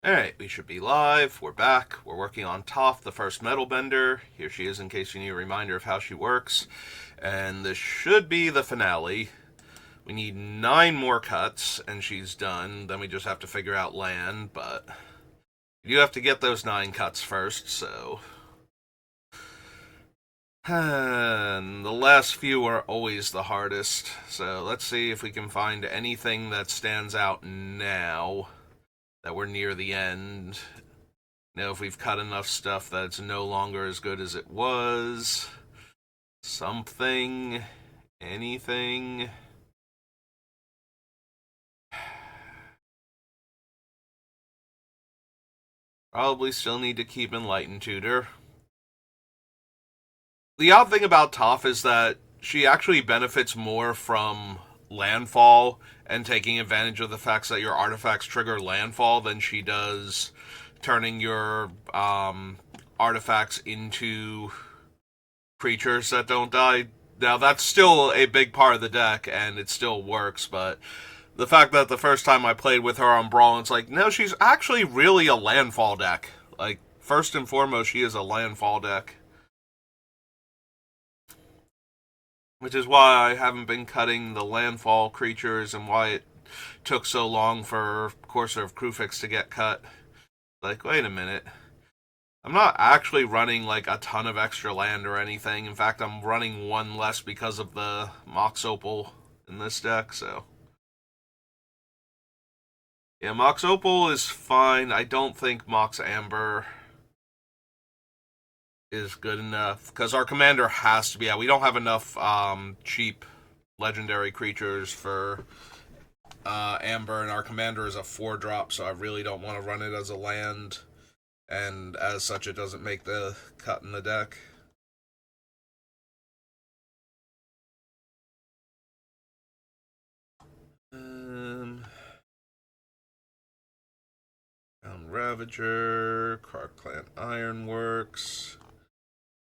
Alright, we should be live. We're back. We're working on Toph, the first Metalbender. Here she is in case you need a reminder of how she works. And this should be the finale. We need 9 more cuts, and she's done. Then we just have to figure out land, but you have to get those 9 cuts first, so... And the last few are always the hardest. So let's see if we can find anything that stands out now that we're near the end. If we've cut enough stuff that it's no longer as good as it was. Something. Anything. Probably still need to keep Enlightened Tutor. The odd thing about Toph is that she actually benefits more from landfall and taking advantage of the fact that your artifacts trigger landfall than she does turning your artifacts into creatures that don't die. Now, that's still a big part of the deck, and it still works, but the fact that the first time I played with her on Brawl, it's like, no, she's actually really a landfall deck. Like, first and foremost, she is a landfall deck. Which is why I haven't been cutting the landfall creatures and why it took so long for Courser of Krufix to get cut. Like, wait a minute. I'm not actually running like a ton of extra land or anything. In fact, I'm running one less because of the Mox Opal in this deck, so... Yeah, Mox Opal is fine. I don't think Mox Amber is good enough because our commander has to be out. We don't have enough cheap legendary creatures for Amber, and our commander is a 4-drop, so I really don't want to run it as a land, and as such, it doesn't make the cut in the deck. Ravager, Kark Clan Ironworks.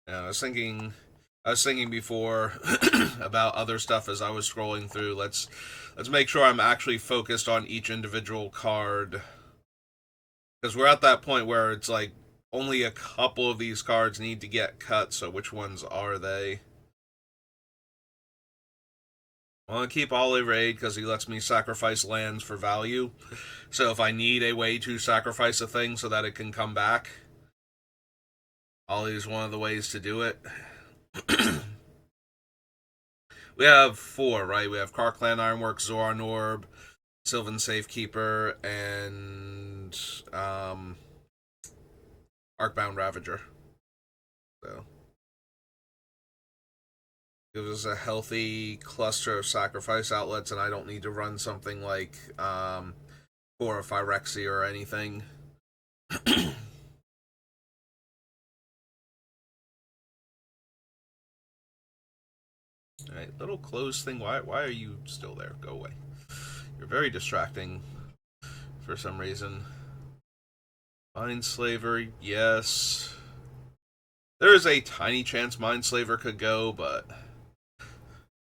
Yeah, I was thinking before about other stuff as I was scrolling through. Let's make sure I'm actually focused on each individual card, because we're at that point where it's like only a couple of these cards need to get cut. So which ones are they? I want to keep Olive Raid because he lets me sacrifice lands for value. So if I need a way to sacrifice a thing so that it can come back, Ollie is one of the ways to do it. We have 4, right? We have Karkland Ironworks, Zoran Orb, Sylvan Safekeeper, and Arcbound Ravager. So gives us a healthy cluster of sacrifice outlets, and I don't need to run something like Core of Phyrexia or anything. Alright, little closed thing. Why are you still there? Go away. You're very distracting for some reason. Mindslaver, yes. There is a tiny chance Mindslaver could go, but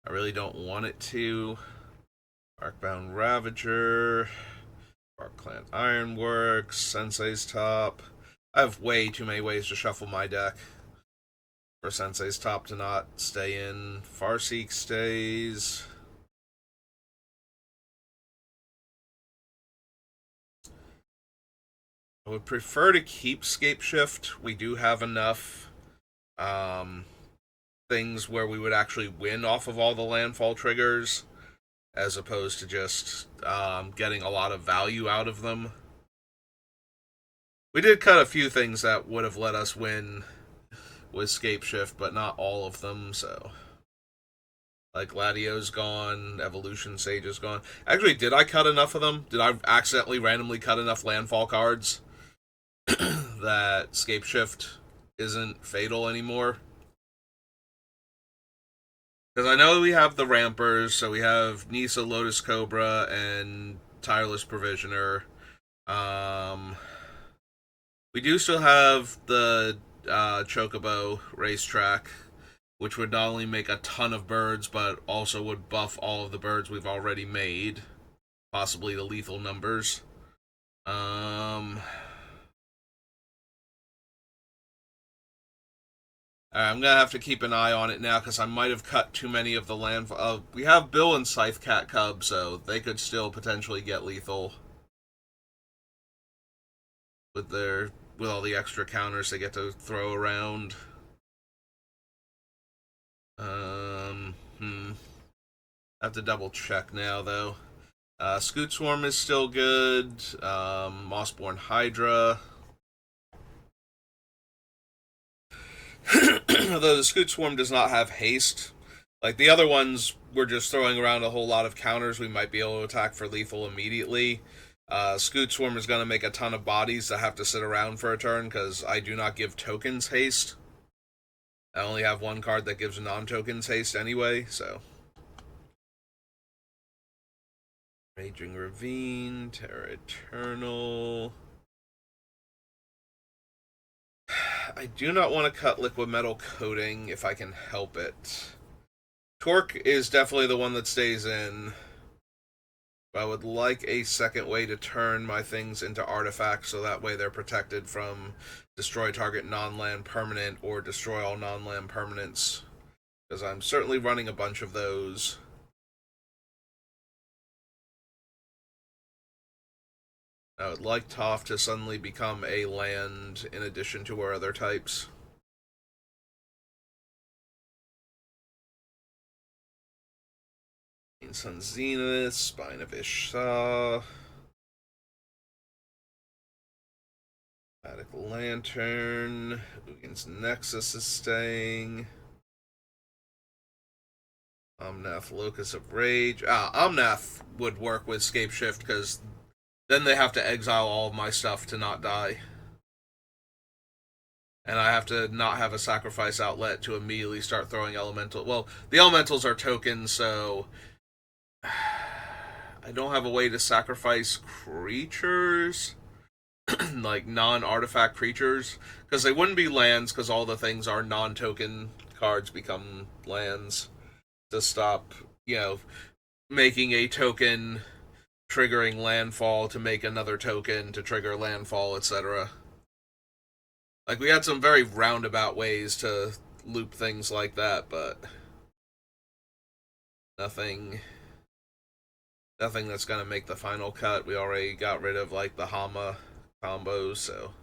I really don't want it to. Arcbound Ravager, Arc Clan Ironworks, Sensei's Top. I have way too many ways to shuffle my deck for Sensei's Top to not stay in. Farseek stays. I would prefer to keep Scape Shift. We do have enough things where we would actually win off of all the landfall triggers, as opposed to just getting a lot of value out of them. We did cut a few things that would have let us win with Scape Shift, but not all of them, so... Like, Gladio's gone, Evolution Sage is gone. Actually, did I cut enough of them? Did I accidentally randomly cut enough landfall cards that Scape Shift isn't fatal anymore? Because I know we have the Rampers, so we have Nisa, Lotus Cobra, and Tireless Provisioner. We do still have the Chocobo Racetrack, which would not only make a ton of birds, but also would buff all of the birds we've already made. Possibly the lethal numbers. I'm gonna have to keep an eye on it now because I might have cut too many of the land. We have Bill and Scythe Cat Cub, so they could still potentially get lethal with their with all the extra counters they get to throw around. I have to double check now though. Scoot Swarm is still good. Mossborn Hydra. Although the Scoot Swarm does not have haste. Like the other ones, we're just throwing around a whole lot of counters we might be able to attack for lethal immediately. Scoot Swarm is going to make a ton of bodies that have to sit around for a turn because I do not give tokens haste. I only have one card that gives non-tokens haste anyway, so. Raging Ravine, Terra Eternal. I do not want to cut liquid metal coating if I can help it. Torque is definitely the one that stays in. But I would like a second way to turn my things into artifacts so that way they're protected from destroy target non-land permanent or destroy all non-land permanents. Because I'm certainly running a bunch of those. I would like Toph to suddenly become a land in addition to our other types. Sun Zenith, Spine of Ishsa, Attic Lantern, Ugin's Nexus is staying. Omnath, Locus of Rage. Omnath would work with Scape Shift because then they have to exile all of my stuff to not die. And I have to not have a sacrifice outlet to immediately start throwing elemental. Well, the elementals are tokens, so I don't have a way to sacrifice creatures, like non-artifact creatures, because they wouldn't be lands because all the things are non-token cards become lands to stop, making a token triggering landfall to make another token to trigger landfall, etc. Like, we had some very roundabout ways to loop things like that, but nothing that's gonna make the final cut. We already got rid of, like, the Hama combos, so.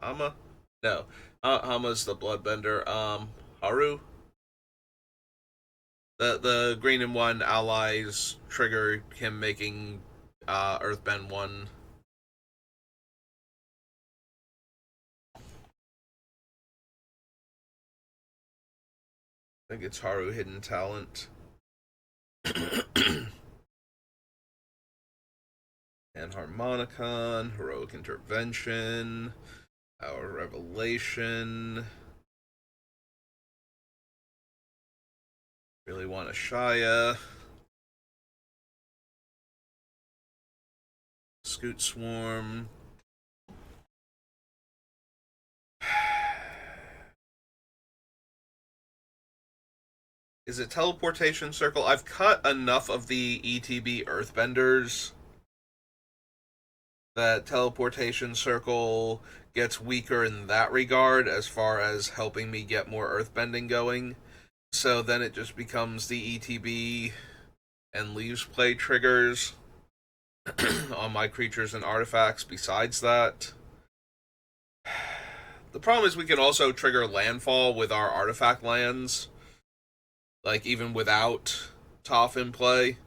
Hama? No. Hama's the Bloodbender. Haru? The green and one allies trigger him making Earthbend 1. I think it's Haru Hidden Talent. And Harmonicon, Heroic Intervention, Our Revelation. Really want a Shia. Scoot Swarm. Is it Teleportation Circle? I've cut enough of the ETB Earthbenders that Teleportation Circle gets weaker in that regard as far as helping me get more earthbending going. So then it just becomes the ETB and Leaves Play triggers on my creatures and artifacts besides that. The problem is we can also trigger landfall with our artifact lands. Like, even without Toph in play.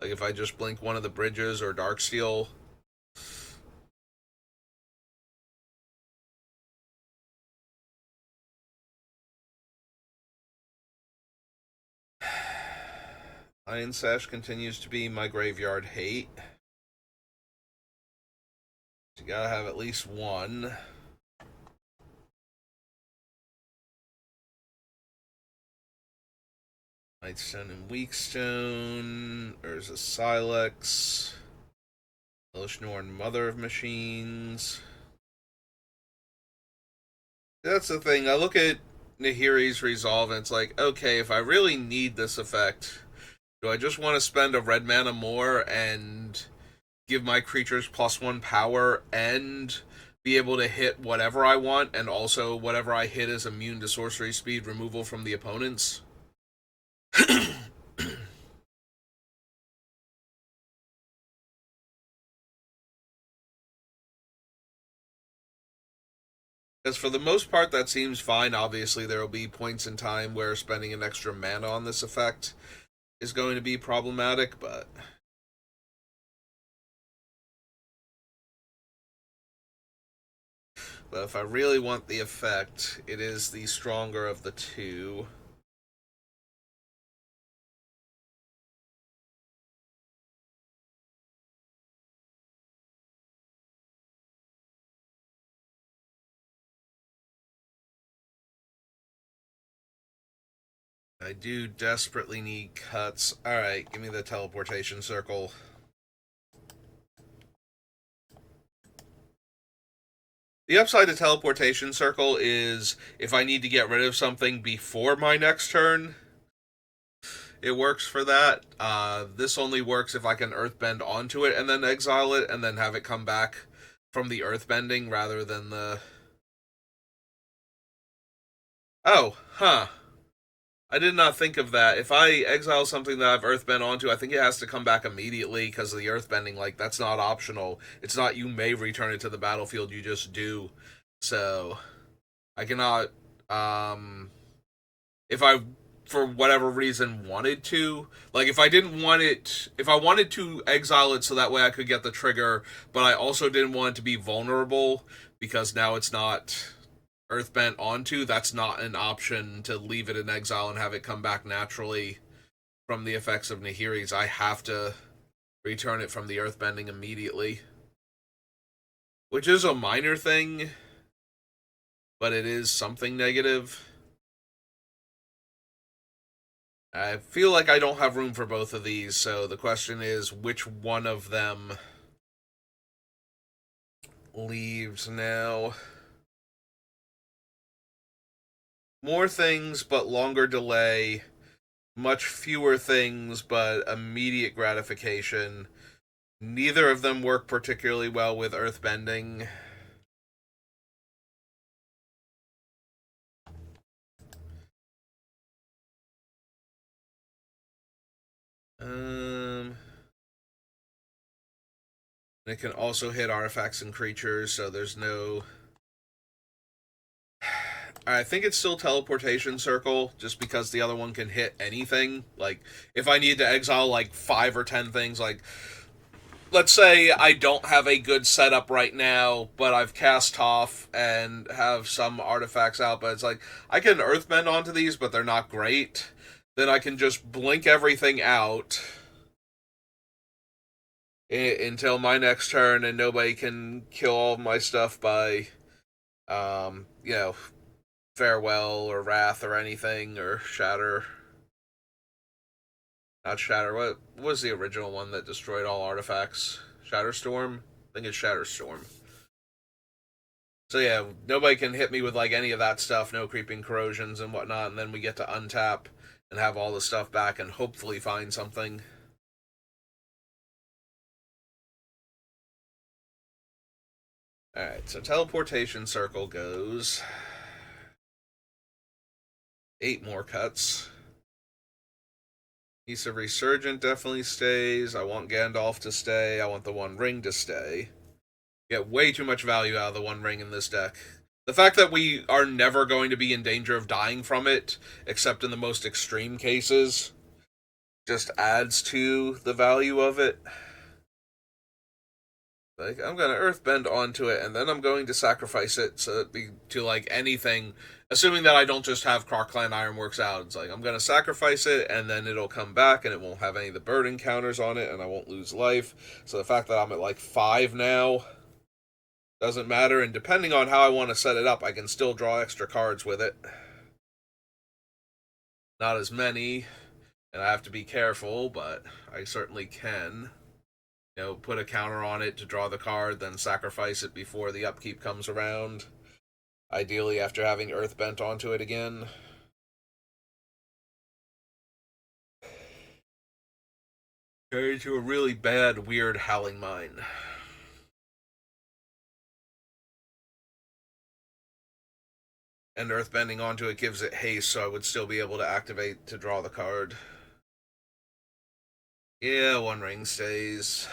Like, if I just blink one of the bridges or Darksteel. Iron Sash continues to be my graveyard hate. You gotta have at least one. Nightstone and Weakstone. Urza Silex. Elishnorn, Mother of Machines. That's the thing. I look at Nahiri's Resolve and it's like, okay, if I really need this effect, do I just want to spend a red mana more and give my creatures +1 power and be able to hit whatever I want, and also whatever I hit is immune to sorcery speed removal from the opponents. Because for the most part, that seems fine. Obviously, there will be points in time where spending an extra mana on this effect is going to be problematic, but if I really want the effect, it is the stronger of the two. I do desperately need cuts. Alright, give me the teleportation circle. The upside to teleportation circle is if I need to get rid of something before my next turn, it works for that. This only works if I can earthbend onto it and then exile it and then have it come back from the earthbending rather than the... Oh, huh. I did not think of that. If I exile something that I've earthbent onto, I think it has to come back immediately because of the earthbending. Like, that's not optional. It's not you may return it to the battlefield, you just do. So, I cannot, if I, for whatever reason, wanted to, like, if I didn't want it, if I wanted to exile it so that way I could get the trigger, but I also didn't want it to be vulnerable because now it's not earthbent onto, that's not an option to leave it in exile and have it come back naturally from the effects of Nahiri's. I have to return it from the earthbending immediately. Which is a minor thing, but it is something negative. I feel like I don't have room for both of these, so the question is which one of them leaves now. More things, but longer delay. Much fewer things, but immediate gratification. Neither of them work particularly well with earthbending. It can also hit artifacts and creatures, so there's no... I think it's still teleportation circle, just because the other one can hit anything. Like, if I need to exile, like, 5 or 10 things, like, let's say I don't have a good setup right now, but I've cast Toph and have some artifacts out, but it's like, I can earthbend onto these, but they're not great. Then I can just blink everything out until my next turn, and nobody can kill all of my stuff by, you know, Farewell or Wrath or anything, or Shatter. Not Shatter. What was the original one that destroyed all artifacts? Shatterstorm? I think it's Shatterstorm. So yeah, nobody can hit me with like any of that stuff, no creeping corrosions and whatnot, and then we get to untap and have all the stuff back and hopefully find something. Alright, so teleportation circle goes 8 more cuts. Piece of Resurgent definitely stays. I want Gandalf to stay. I want the One Ring to stay. Get way too much value out of the One Ring in this deck. The fact that we are never going to be in danger of dying from it, except in the most extreme cases, just adds to the value of it. Like, I'm gonna earthbend onto it, and then I'm going to sacrifice it to like anything, assuming that I don't just have Krark-Clan Ironworks out. It's like, I'm gonna sacrifice it, and then it'll come back, and it won't have any of the burden counters on it, and I won't lose life. So the fact that I'm at like 5 now doesn't matter, and depending on how I want to set it up, I can still draw extra cards with it. Not as many, and I have to be careful, but I certainly can. Put a counter on it to draw the card, then sacrifice it before the upkeep comes around. Ideally after having Earthbent onto it again. Carried to a really bad, weird Howling Mine. And Earthbending onto it gives it haste, so I would still be able to activate to draw the card. Yeah, One Ring stays.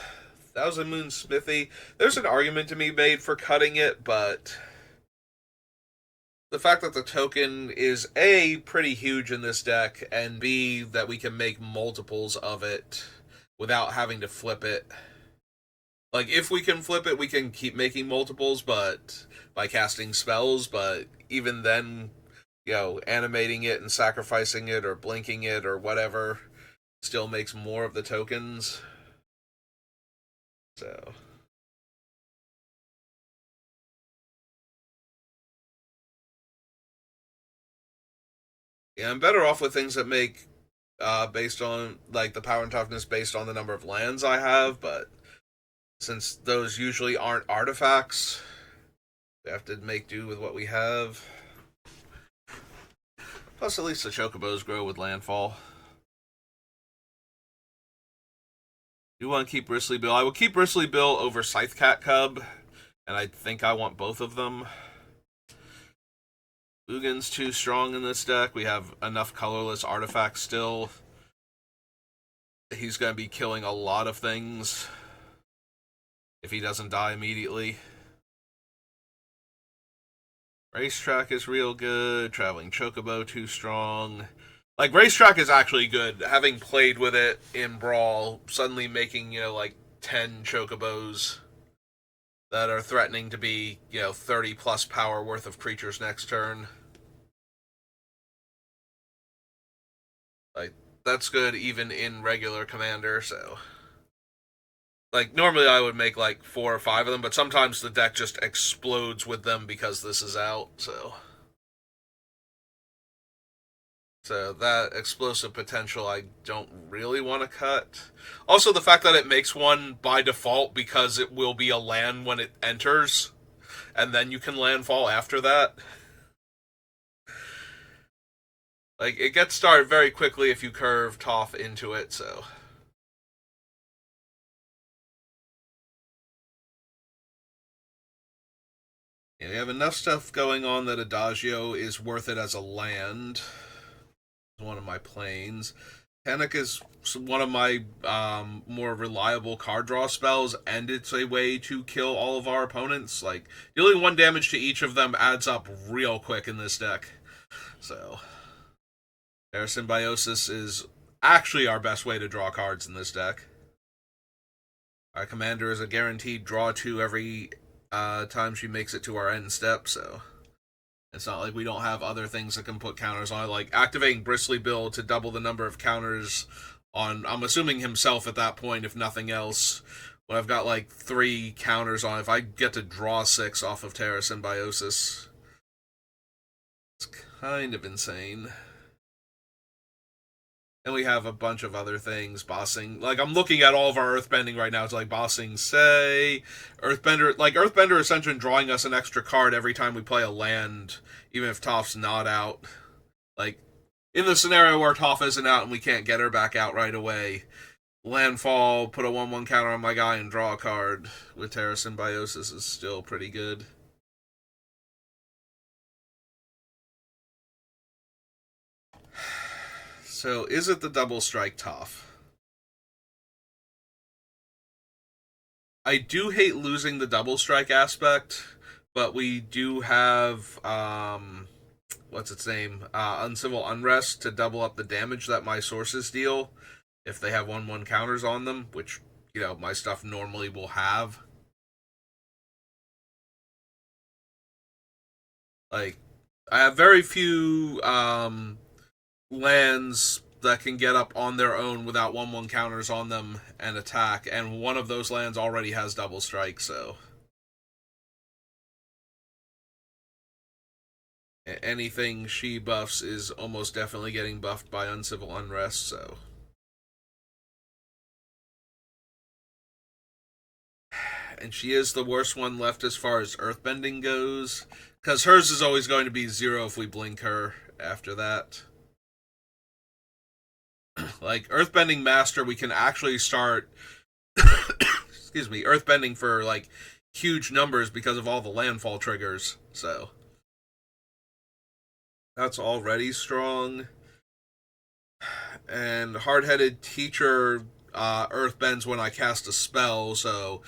Thousand Moon Smithy. There's an argument to be made for cutting it, but the fact that the token is A, pretty huge in this deck, and B, that we can make multiples of it without having to flip it. Like, if we can flip it, we can keep making multiples, but by casting spells, but even then, animating it and sacrificing it or blinking it or whatever still makes more of the tokens. So, yeah, I'm better off with things that make based on like the power and toughness based on the number of lands I have, but since those usually aren't artifacts, we have to make do with what we have. Plus, at least the chocobos grow with landfall. You want to keep Bristly Bill? I will keep Bristly Bill over Scythecat Cub, and I think I want both of them. Ugin's too strong in this deck. We have enough colorless artifacts still. He's going to be killing a lot of things if he doesn't die immediately. Racetrack is real good. Traveling Chocobo too strong. Like, Racetrack is actually good. Having played with it in Brawl, suddenly making, like 10 Chocobos that are threatening to be, 30 plus power worth of creatures next turn. Like, that's good even in regular Commander, so. Like, normally I would make like 4 or 5 of them, but sometimes the deck just explodes with them because this is out, so. So that explosive potential I don't really want to cut. Also, the fact that it makes one by default because it will be a land when it enters, and then you can landfall after that. Like, it gets started very quickly if you curve Toph into it, so. Yeah, we have enough stuff going on that Adagio is worth it as a land. One of my planes. Panic is one of my more reliable card draw spells, and it's a way to kill all of our opponents. Like, dealing 1 damage to each of them adds up real quick in this deck. So, Air Symbiosis is actually our best way to draw cards in this deck. Our commander is a guaranteed draw 2 every time she makes it to our end step, so it's not like we don't have other things that can put counters on. Like activating Bristly Bill to double the number of counters on, I'm assuming himself at that point, if nothing else. When I've got like 3 counters on, if I get to draw 6 off of Terra Symbiosis, it's kind of insane. And we have a bunch of other things. Bossing. Like, I'm looking at all of our Earthbending right now. It's like Bossing Say, Earthbender. Like, Earthbender Ascension drawing us an extra card every time we play a land, even if Toph's not out. Like, in the scenario where Toph isn't out and we can't get her back out right away, landfall, put a 1/1 counter on my guy, and draw a card with Terra Symbiosis is still pretty good. So, is it the double strike Toph? I do hate losing the double strike aspect, but we do have what's its name? Uncivil Unrest to double up the damage that my sources deal if they have 1/1 counters on them, which my stuff normally will have. Like, I have very few lands that can get up on their own without 1/1 counters on them and attack, and one of those lands already has double strike, so anything she buffs is almost definitely getting buffed by Uncivil Unrest, so. And she is the worst one left as far as Earthbending goes, because hers is always going to be 0 if we blink her after that. Like Earthbending Master, we can actually start, excuse me, Earthbending for like huge numbers because of all the landfall triggers. So that's already strong. And Hard-Headed Teacher Earthbends when I cast a spell, so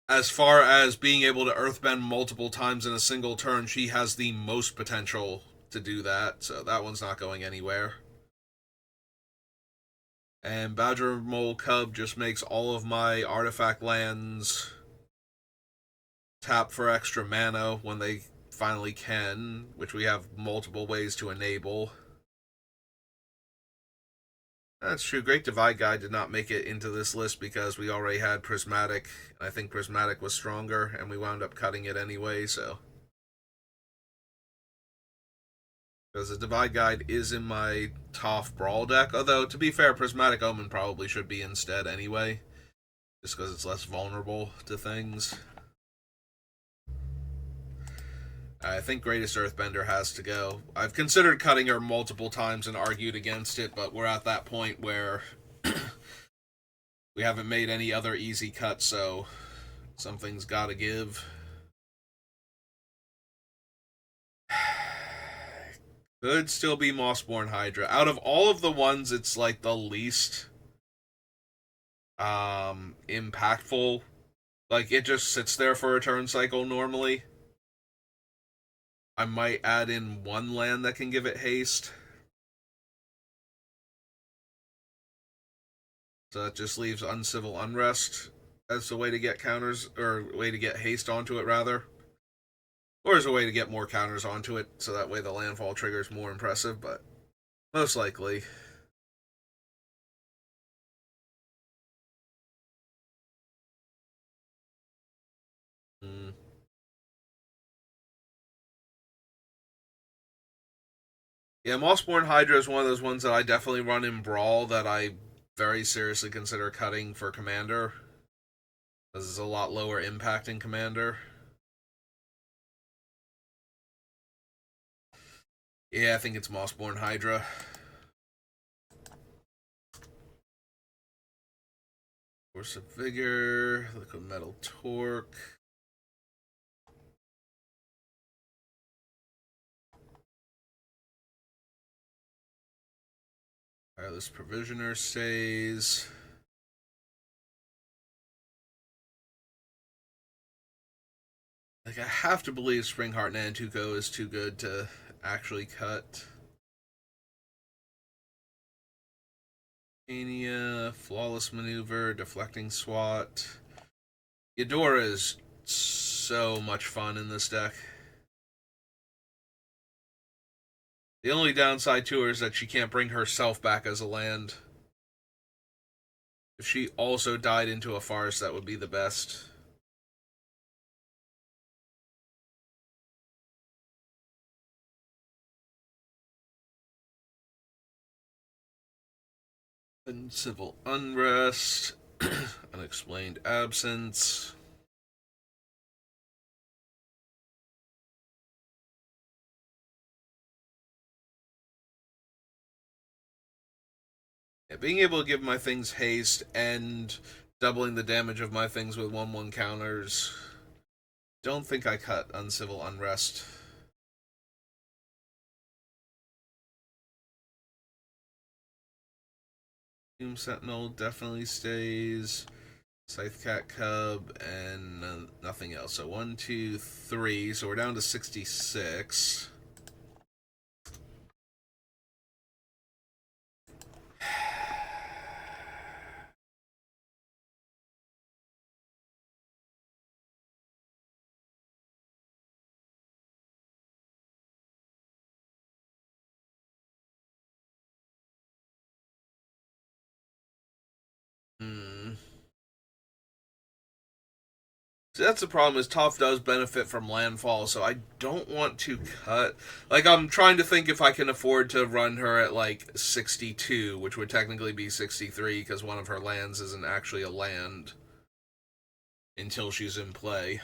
as far as being able to earthbend multiple times in a single turn, she has the most potential to do that, so that one's not going anywhere. And Badger Mole Cub just makes all of my artifact lands tap for extra mana when they finally can, which we have multiple ways to enable. That's true. Great Divide Guide did not make it into this list because we already had Prismatic. I think Prismatic was stronger, and we wound up cutting it anyway, so. Because the Divide Guide is in my Toph Brawl deck, although, to be fair, Prismatic Omen probably should be instead anyway, just because it's less vulnerable to things. I think Greatest Earthbender has to go. I've considered cutting her multiple times and argued against it, but we're at that point where we haven't made any other easy cuts, so something's gotta give. Could still be Mossborn Hydra. Out of all of the ones, it's like the least impactful. Like, it just sits there for a turn cycle normally. I might add in one land that can give it haste. So that just leaves Uncivil Unrest as the way to get counters, or way to get haste onto it, rather. Or as a way to get more counters onto it, so that way the landfall trigger is more impressive, but most likely. Mm. Yeah, Mossborn Hydra is one of those ones that I definitely run in Brawl that I very seriously consider cutting for Commander. This is a lot lower impact in Commander. Yeah, I think it's Mossborn Hydra. Force of Vigor, Liquid Metal Torque. Wireless Provisioner stays. Like, I have to believe Springheart Nantuko is too good to actually cut. Mania, Flawless Maneuver, Deflecting Swat. Eudora is so much fun in this deck. The only downside to her is that she can't bring herself back as a land. If she also died into a farce, that would be the best. Civil Unrest, Unexplained Absence. Yeah, being able to give my things haste and doubling the damage of my things with 1/1 counters. Don't think I cut Uncivil Unrest. Doom Sentinel definitely stays. Scythe Cat Cub and nothing else. So 1, 2, 3. So we're down to 66. Hmm. So that's the problem, is Toph does benefit from landfall, so I don't want to cut. Like, I'm trying to think if I can afford to run her at like 62, which would technically be 63 because one of her lands isn't actually a land until she's in play.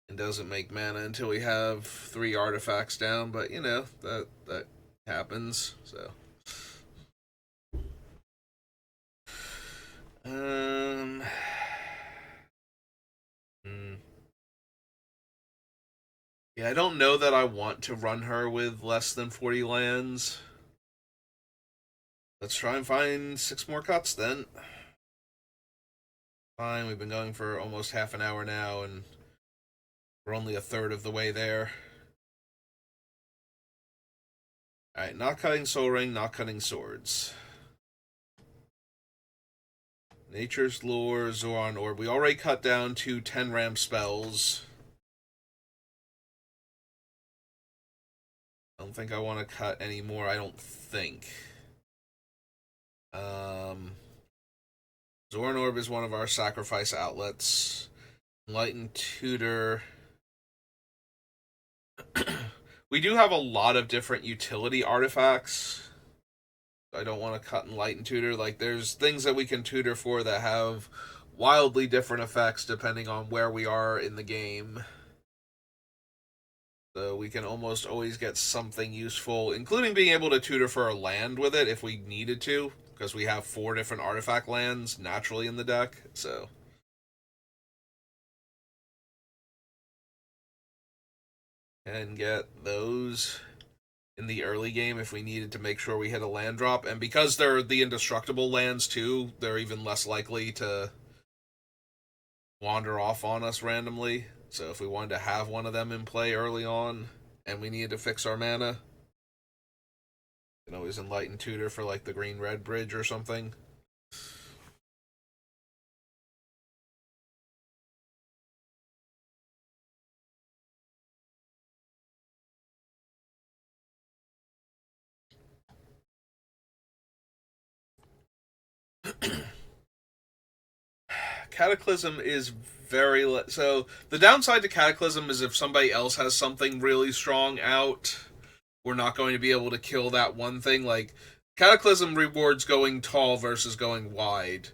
And doesn't make mana until we have 3 artifacts down, but you know, that happens. So, um, hmm. Yeah, I don't know that I want to run her with less than 40 lands. Let's try and find 6 more cuts then. Fine, we've been going for almost half an hour now, and we're only a third of the way there. Alright, not cutting Soul Ring, not cutting swords. Nature's Lure, Zoran Orb. We already cut down to 10 ramp spells. I don't think I want to cut any more, I don't think. Zoran Orb is one of our sacrifice outlets. Enlightened Tutor. We do have a lot of different utility artifacts. I don't want to cut Enlightened Tutor. Like, there's things that we can tutor for that have wildly different effects depending on where we are in the game. So we can almost always get something useful, including being able to tutor for a land with it if we needed to, because we have 4 different artifact lands naturally in the deck, so... And get those in the early game if we needed to make sure we hit a land drop. And because they're the indestructible lands too, they're even less likely to wander off on us randomly. So if we wanted to have one of them in play early on and we needed to fix our mana, we can always Enlighten Tutor for like the green-red bridge or something. Cataclysm is very so the downside to Cataclysm is if somebody else has something really strong out, we're not going to be able to kill that one thing. Like, Cataclysm rewards going tall versus going wide,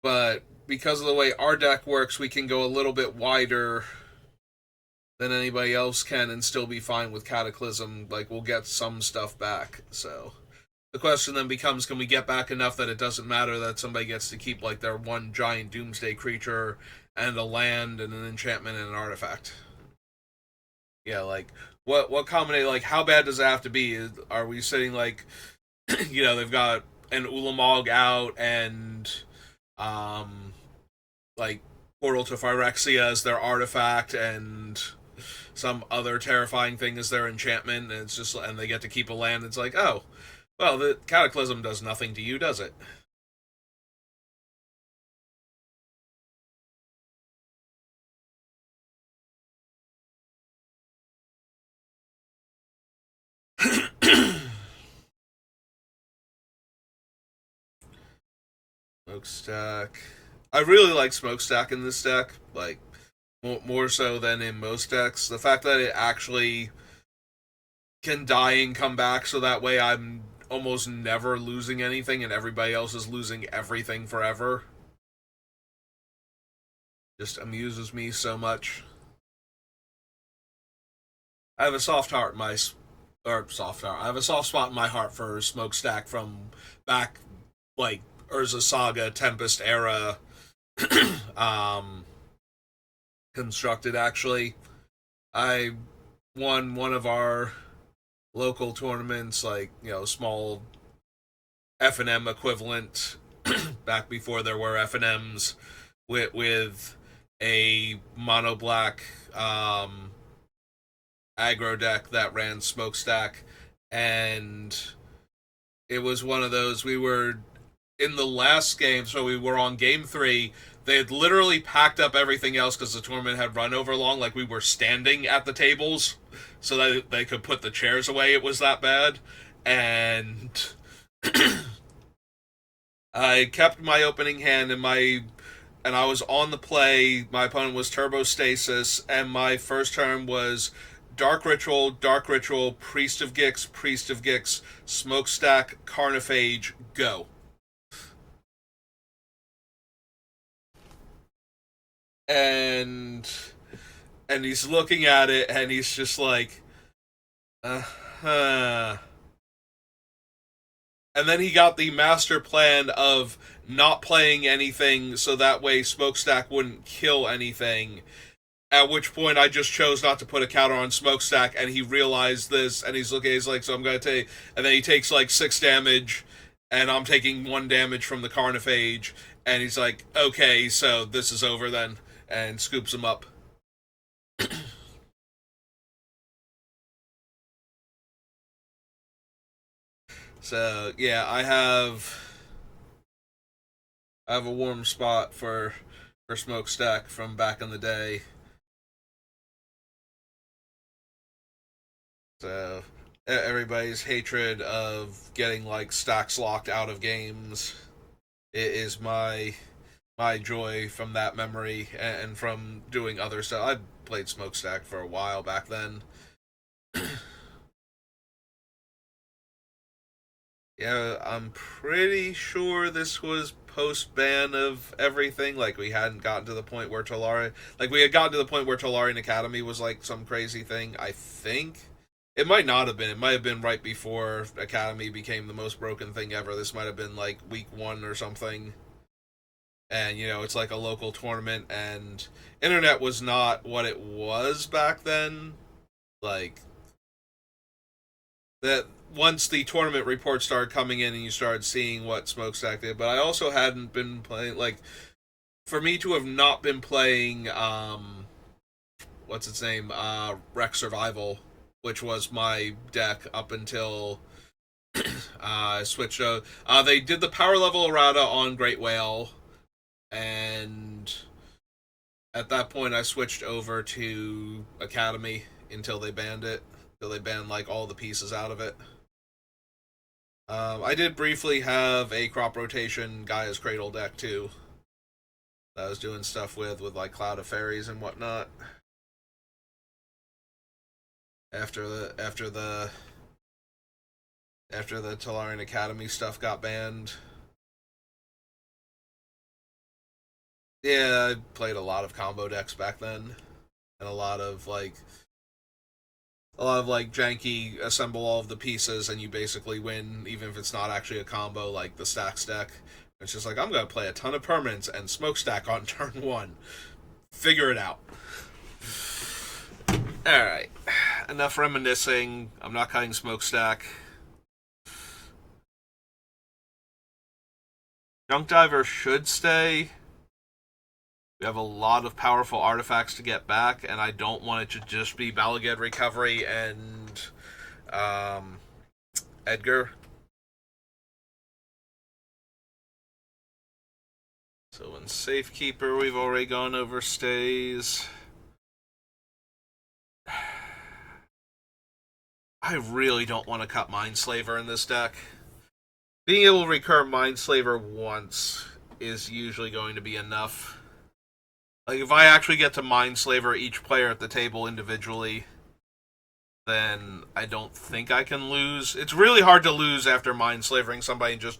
but because of the way our deck works, we can go a little bit wider than anybody else can and still be fine with Cataclysm. Like, we'll get some stuff back, so the question then becomes, can we get back enough that it doesn't matter that somebody gets to keep like their one giant doomsday creature and a land and an enchantment and an artifact? Yeah, like what combination, like how bad does it have to be? Are we sitting like they've got an Ulamog out and like Portal to Phyrexia as their artifact and some other terrifying thing as their enchantment, and it's just, and they get to keep a land. It's like, oh, well, the Cataclysm does nothing to you, does it? Smokestack. I really like Smokestack in this deck, like more so than in most decks. The fact that it actually can die and come back, so that way I'm almost never losing anything and everybody else is losing everything forever, just amuses me so much. I have a soft heart, my or soft heart. I have a soft spot in my heart for Smokestack from back, like Urza Saga, Tempest era, um, constructed. Actually, I won one of our local tournaments, like small F&M equivalent, back before there were F&Ms, with a mono black aggro deck that ran Smokestack, and it was one of those, we were in the last game, so we were on game 3. They had literally packed up everything else because the tournament had run over long. Like, we were standing at the tables so that they could put the chairs away. It was that bad. And I kept my opening hand and I was on the play. My opponent was Turbo Stasis, and my first turn was Dark Ritual, Priest of Gix, Smokestack, Carnophage, go. And he's looking at it and he's just like, uh-huh. And then he got the master plan of not playing anything so that way Smokestack wouldn't kill anything. At which point I just chose not to put a counter on Smokestack, and he realized this, and he's looking, he's like, so I'm gonna take, and then he takes like 6 damage, and I'm taking 1 damage from the Carnophage, and he's like, okay, so this is over then, and scoops him up. So yeah, I have a warm spot for Smokestack from back in the day. So everybody's hatred of getting like stacks locked out of games is my joy from that memory and from doing other stuff. I played Smokestack for a while back then. Yeah, I'm pretty sure this was post ban of everything. Like we hadn't gotten to the point where Tolari, like we had gotten to the point where Tolarian Academy was like some crazy thing. I think it might not have been. It might have been right before Academy became the most broken thing ever. This might have been like week 1 or something. And it's like a local tournament, and internet was not what it was back then. Like that once the tournament reports started coming in and you started seeing what Smokestack did. But I also hadn't been playing, like, for me to have not been playing what's its name, Wreck Survival, which was my deck up until I switched out. They did the power level errata on Great Whale, and at that point I switched over to Academy until they banned it. Until they banned like all the pieces out of it. I did briefly have a crop rotation Gaia's Cradle deck too. That I was doing stuff with like Cloud of Fairies and whatnot. After the Tolarian Academy stuff got banned. Yeah, I played a lot of combo decks back then, and a lot of like janky assemble all of the pieces and you basically win even if it's not actually a combo like the stacks deck. It's just like I'm gonna play a ton of permanents and smokestack on turn 1. Figure it out. Alright. Enough reminiscing. I'm not cutting smokestack. Junk Diver should stay. We have a lot of powerful artifacts to get back, and I don't want it to just be Balagad Recovery and Edgar. So in Safekeeper, we've already gone over stays. I really don't want to cut Mindslaver in this deck. Being able to recur Mindslaver once is usually going to be enough. Like, if I actually get to Mindslaver each player at the table individually, then I don't think I can lose. It's really hard to lose after Mindslavering somebody and just,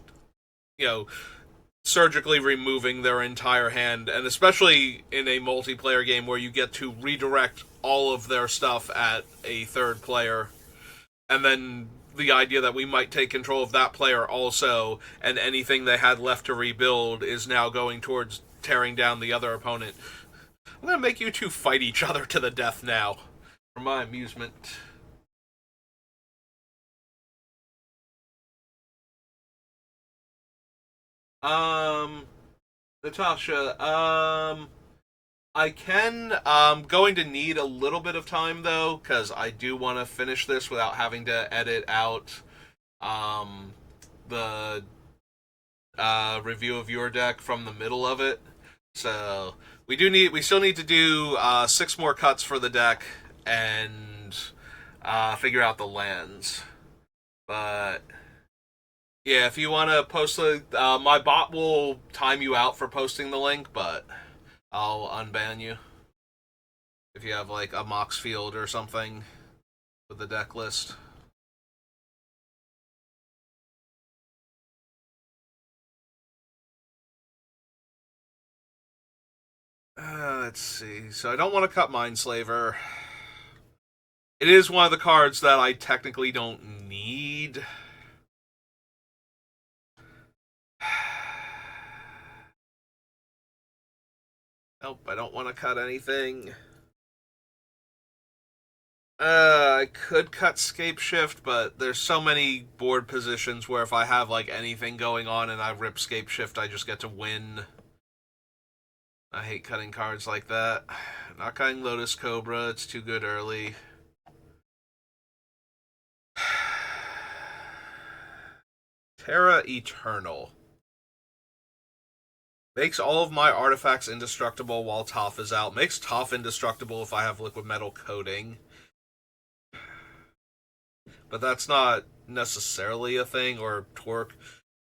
surgically removing their entire hand, and especially in a multiplayer game where you get to redirect all of their stuff at a third player, and then the idea that we might take control of that player also, and anything they had left to rebuild is now going towards tearing down the other opponent. I'm gonna make you two fight each other to the death now, for my amusement. Um, Natasha, I'm going to need a little bit of time though, because I do want to finish this without having to edit out um, the review of your deck from the middle of it. So we still need to do 6 more cuts for the deck and figure out the lands. But yeah, if you want to post my bot will time you out for posting the link, but I'll unban you if you have like a Mox field or something with the deck list. Let's see. So I don't want to cut Mindslaver. It is one of the cards that I technically don't need. Nope, I don't want to cut anything. I could cut scape shift, but there's so many board positions where if I have like anything going on and I rip scape shift, I just get to win. I hate cutting cards like that. Not cutting Lotus Cobra, it's too good early. Terra Eternal. Makes all of my artifacts indestructible while Toph is out. Makes Toph indestructible if I have liquid metal coating. But that's not necessarily a thing, or Torque.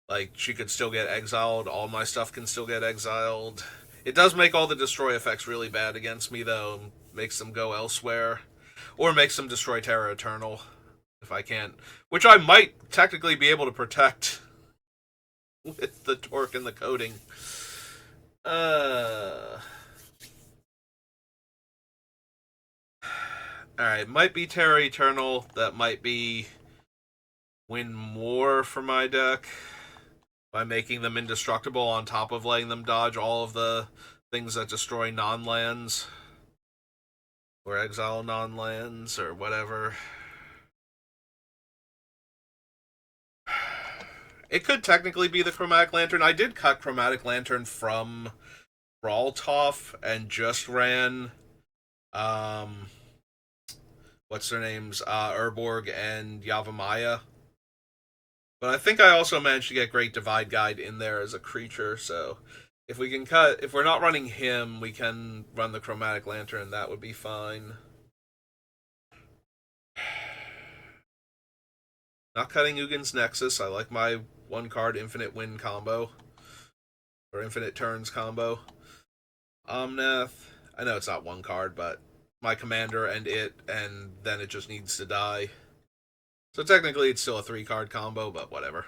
Like, she could still get exiled. All my stuff can still get exiled. It does make all the destroy effects really bad against me, though. Makes them go elsewhere. Or makes them destroy Terra Eternal, if I can't. Which I might technically be able to protect with the Torque and the coating. Alright, might be Terra Eternal. That might be win more for my deck by making them indestructible on top of letting them dodge all of the things that destroy non-lands. Or exile non-lands, or whatever. It could technically be the Chromatic Lantern. I did cut Chromatic Lantern from Brawl Toph and just ran what's their names? Urborg and Yavimaya. But I think I also managed to get Great Divide Guide in there as a creature, so if we can cut, if we're not running him, we can run the Chromatic Lantern, that would be fine. Not cutting Ugin's Nexus, I like my one card infinite win combo. Or infinite turns combo. Omnath, I know it's not one card, but my commander and then it just needs to die. So technically it's still a 3-card combo, but whatever.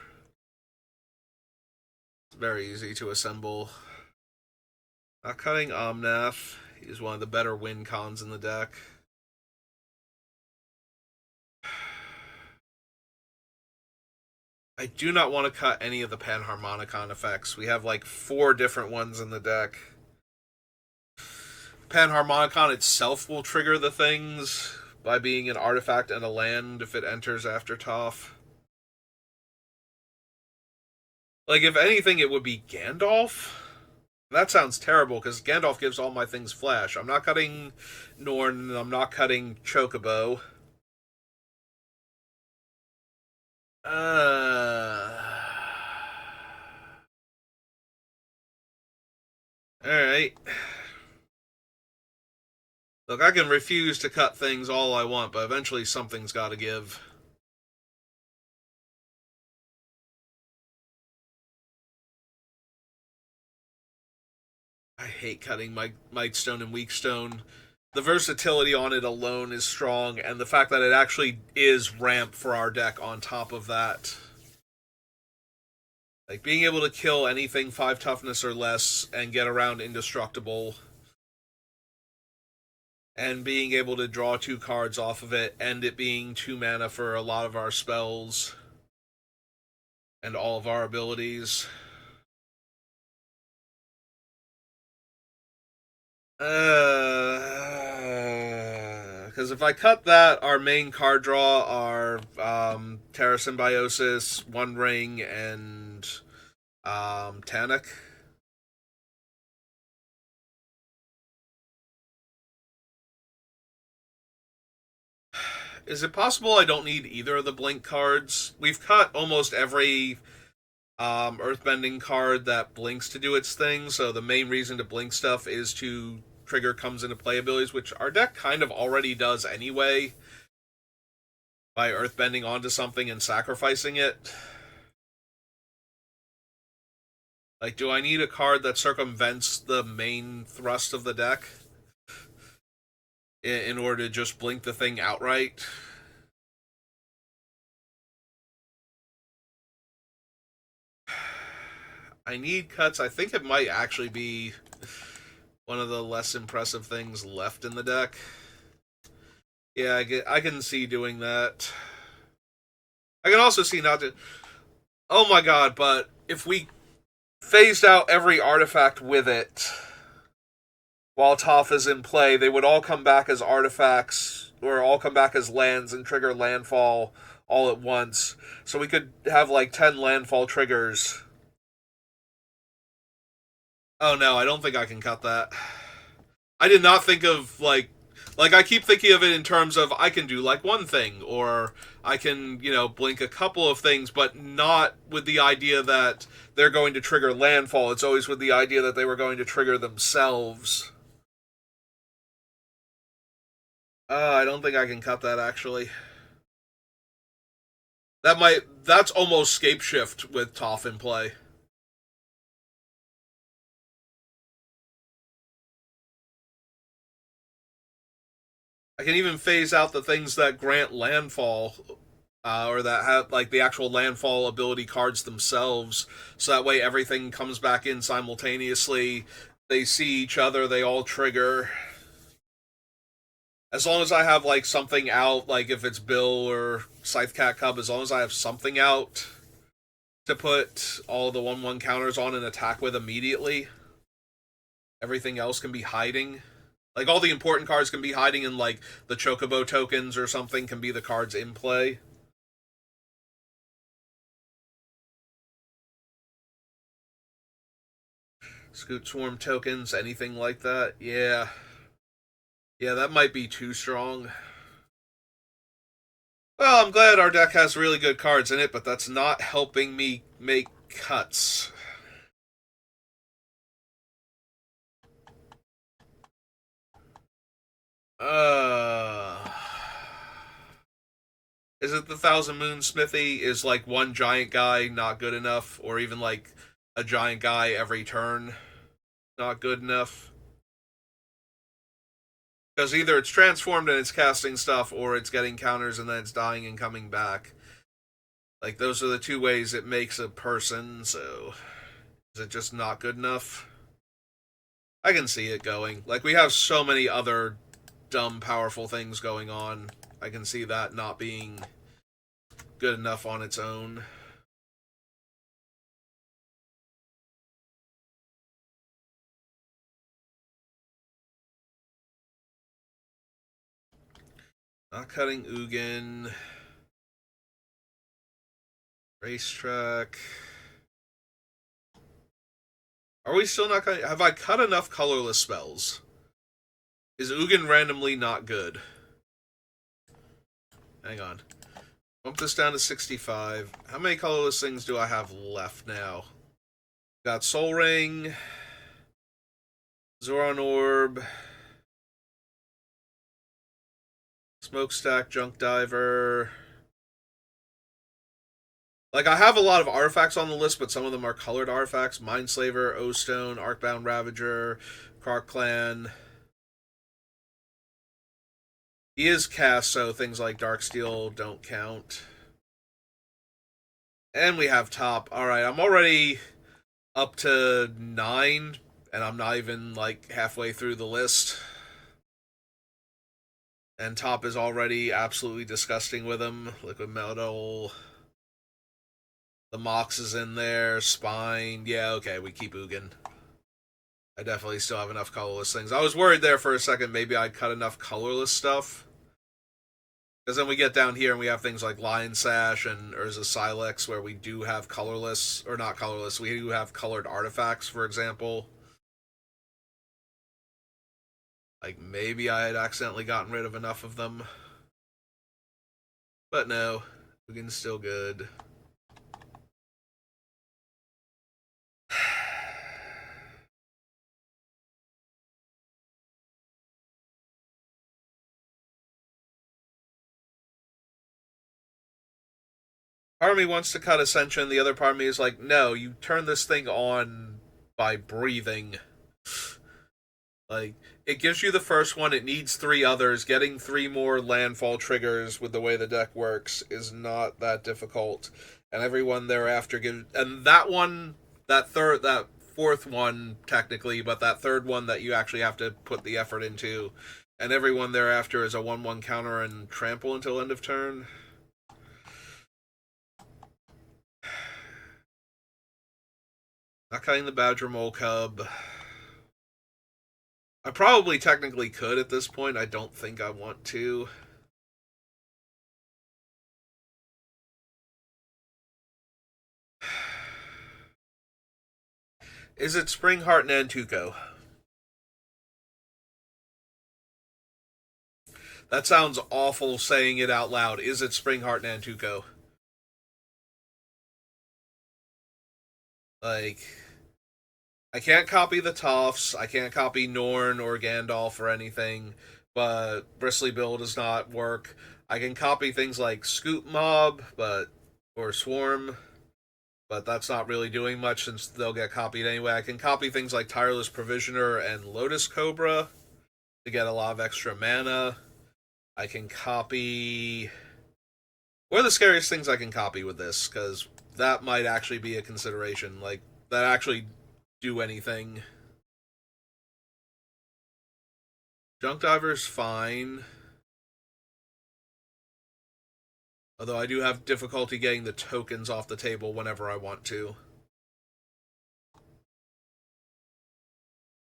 It's very easy to assemble. Not cutting Omnath. He's one of the better win cons in the deck. I do not want to cut any of the Panharmonicon effects. We have like 4 different ones in the deck. Panharmonicon itself will trigger the things by being an artifact and a land if it enters after Toph. Like, if anything, it would be Gandalf. That sounds terrible, because Gandalf gives all my things flash. I'm not cutting Norn, I'm not cutting Chocobo. Alright. Look, I can refuse to cut things all I want, but eventually something's gotta give. I hate cutting Mightstone and Weakstone. The versatility on it alone is strong, and the fact that it actually is ramp for our deck on top of that. Like, being able to kill anything 5 toughness or less and get around indestructible, and being able to draw 2 cards off of it, and it being 2 mana for a lot of our spells and all of our abilities. Because if I cut that, our main card draw are Terra Symbiosis, One Ring, and Tanic. Is it possible I don't need either of the Blink cards? We've cut almost every Earthbending card that blinks to do its thing, so the main reason to blink stuff is to trigger comes into play abilities, which our deck kind of already does anyway, by Earthbending onto something and sacrificing it. Like, do I need a card that circumvents the main thrust of the deck in order to just blink the thing outright? I need cuts. I think it might actually be one of the less impressive things left in the deck. Yeah, I can see doing that. I can also see not to... Oh my god, but if we phased out every artifact with it, while Toph is in play, they would all come back as artifacts or all come back as lands and trigger landfall all at once. So we could have like 10 landfall triggers. Oh no, I don't think I can cut that. I did not think of like I keep thinking of it in terms of I can do like one thing or I can, blink a couple of things, but not with the idea that they're going to trigger landfall. It's always with the idea that they were going to trigger themselves. I don't think I can cut that actually. That's almost scape shift with Toph in play. I can even phase out the things that grant landfall, or that have like the actual landfall ability cards themselves, so that way everything comes back in simultaneously. They see each other, they all trigger. As long as I have like something out, like if it's Bill or Scythe Cat Cub, as long as I have something out to put all the 1/1 counters on and attack with immediately, everything else can be hiding. Like all the important cards can be hiding in like the Chocobo tokens or something can be the cards in play. Scoot Swarm tokens, anything like that. Yeah. Yeah, that might be too strong. Well, I'm glad our deck has really good cards in it, but that's not helping me make cuts. Uh is it the Thousand Moon Smithy? Is like one giant guy not good enough? Or even like a giant guy every turn not good enough? Because either it's transformed and it's casting stuff, or it's getting counters and then it's dying and coming back. Like, those are the two ways it makes a person, so is it just not good enough? I can see it going. Like, we have so many other dumb, powerful things going on. I can see that not being good enough on its own. Not cutting Ugin. Racetrack. Are we still not cutting? Have I cut enough colorless spells? Is Ugin randomly not good? Hang on. Bump this down to 65. How many colorless things do I have left now? Got Soul Ring, Zoran Orb, Smokestack, Junk Diver. Like, I have a lot of artifacts on the list, but some of them are colored artifacts. Mindslaver, O-Stone, Arcbound Ravager, Kark Clan. He is cast, so things like Darksteel don't count. And we have Top. Alright, I'm already up to 9, and I'm not even, like, halfway through the list. And Top is already absolutely disgusting with him. Liquid Metal. The Mox is in there. Spine. Yeah, okay, we keep Ugin. I definitely still have enough colorless things. I was worried there for a second maybe I'd cut enough colorless stuff. Because then we get down here and we have things like Lion Sash and Urza Silex where we do have colorless, or not colorless, we do have colored artifacts, for example. Like, maybe I had accidentally gotten rid of enough of them. But no, Ugin's still good. Part of me wants to cut Ascension, the other part of me is like, no, you turn this thing on by breathing. Like, it gives you the first one, it needs 3 others. Getting 3 more landfall triggers with the way the deck works is not that difficult. And everyone thereafter gives. And that one, that fourth one, technically, but that third one that you actually have to put the effort into. And everyone thereafter is a 1/1 counter and trample until end of turn. Not cutting the Badger Mole Cub. I probably technically could at this point. I don't think I want to. Is it Springheart Nantuko? That sounds awful saying it out loud. Is it Springheart Nantuko? Like, I can't copy the Tophs. I can't copy Norn or Gandalf or anything, but Bristly Bill does not work. I can copy things like Scoop Mob, or Swarm, but that's not really doing much since they'll get copied anyway. I can copy things like Tireless Provisioner and Lotus Cobra to get a lot of extra mana. I can copy. What are the scariest things I can copy with this? Because that might actually be a consideration. Like, that actually do anything. Junk Diver's fine. Although I do have difficulty getting the tokens off the table whenever I want to.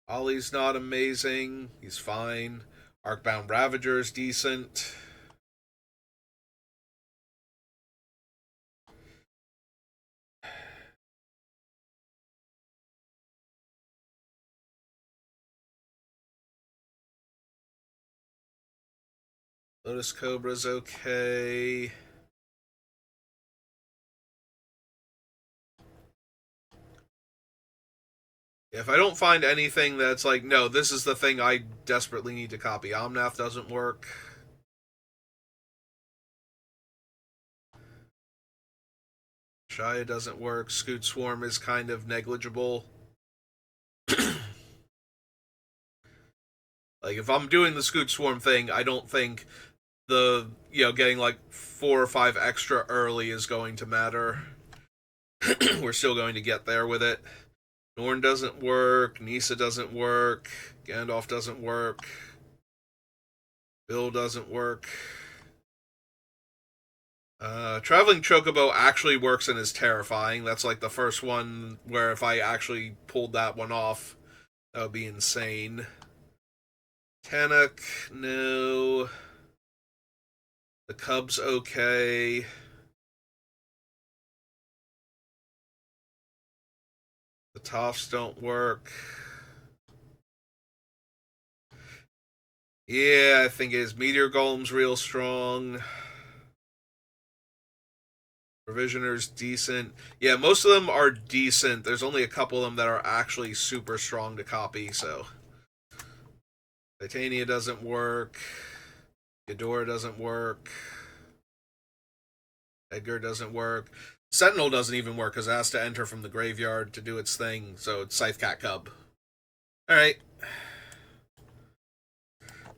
Ollie's not amazing. He's fine. Arcbound Ravager's decent. Lotus Cobra's okay. If I don't find anything that's like, no, this is the thing I desperately need to copy. Omnath doesn't work. Shia doesn't work. Scoot Swarm is kind of negligible. Like, if I'm doing the Scoot Swarm thing, I don't think getting like 4 or 5 extra early is going to matter. We're still going to get there with it. Norn doesn't work. Nisa doesn't work. Gandalf doesn't work. Bill doesn't work. Traveling Chocobo actually works and is terrifying. That's like the first one where if I actually pulled that one off, that would be insane. Tannock, no. The Cub's okay. The Tophs don't work. Yeah, I think it is. Meteor Golem's real strong. Provisioner's decent. Yeah, most of them are decent. There's only a couple of them that are actually super strong to copy, so. Titania doesn't work. Ghidorah doesn't work. Edgar doesn't work. Sentinel doesn't even work because it has to enter from the graveyard to do its thing, so it's Scythecat Cub. Alright.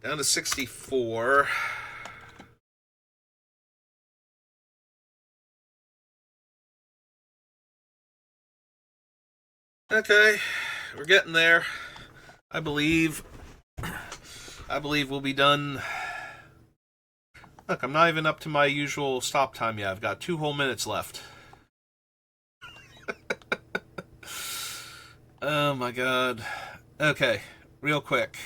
Down to 64. Okay, we're getting there. I believe we'll be done. Look, I'm not even up to my usual stop time yet. I've got 2 whole minutes left. Oh my god. Okay, real quick.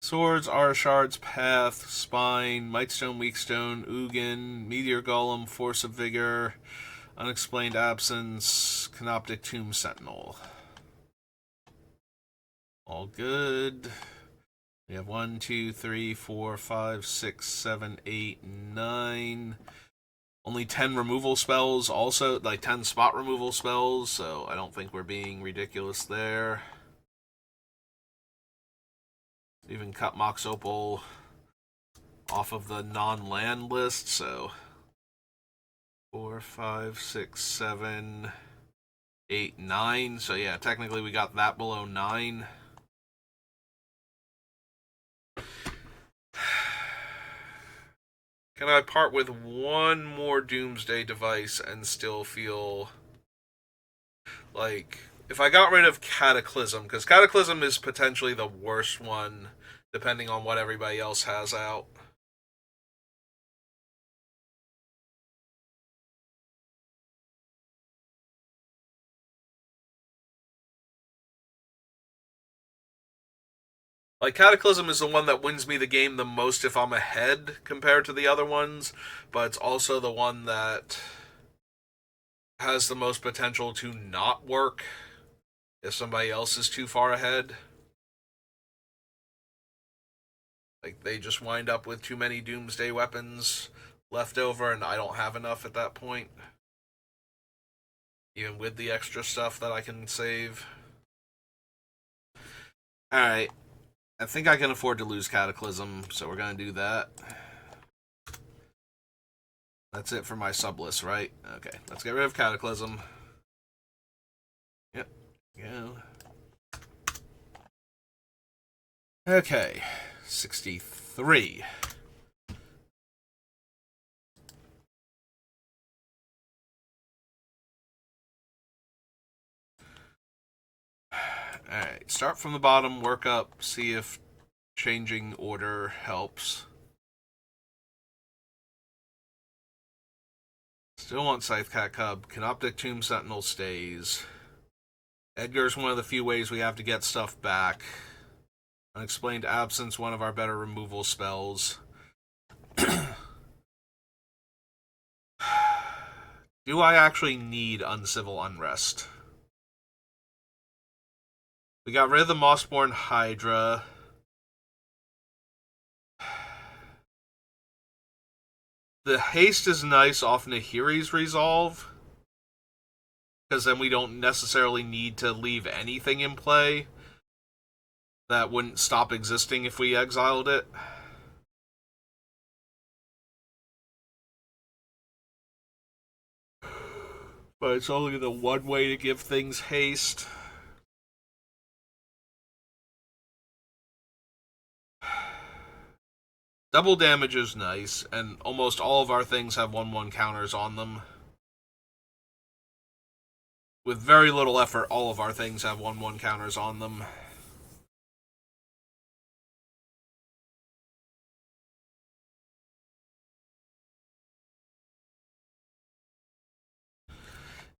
Swords, Arashard's Path, Spine, Mightstone, Weakstone, Ugin, Meteor Golem, Force of Vigor, Unexplained Absence, Canoptic Tomb Sentinel. All good. We have 1, 2, 3, 4, 5, 6, 7, 8, 9. Only 10 removal spells, also, like 10 spot removal spells, so I don't think we're being ridiculous there. Even cut Mox Opal off of the non-land list, so 4, 5, 6, 7, 8, 9. So yeah, technically we got that below 9. Can I part with one more Doomsday device and still feel like if I got rid of Cataclysm, because Cataclysm is potentially the worst one depending on what everybody else has out. Like, Cataclysm is the one that wins me the game the most if I'm ahead compared to the other ones, but it's also the one that has the most potential to not work if somebody else is too far ahead. Like, they just wind up with too many Doomsday weapons left over, and I don't have enough at that point. Even with the extra stuff that I can save. Alright. I think I can afford to lose Cataclysm, so we're going to do that. That's it for my sublist, right? Okay, let's get rid of Cataclysm. Yep. Go. Okay. 63. Alright, start from the bottom, work up, see if changing order helps. Still want Scythecat Cub. Canoptic Tomb Sentinel stays. Edgar's one of the few ways we have to get stuff back. Unexplained Absence, one of our better removal spells. Do I actually need Uncivil Unrest? We got rid of the Mossborn Hydra. The haste is nice off Nahiri's resolve, because then we don't necessarily need to leave anything in play that wouldn't stop existing if we exiled it. But it's only the one way to give things haste. Double damage is nice, and almost all of our things have 1/1 counters on them. With very little effort, all of our things have 1/1 counters on them.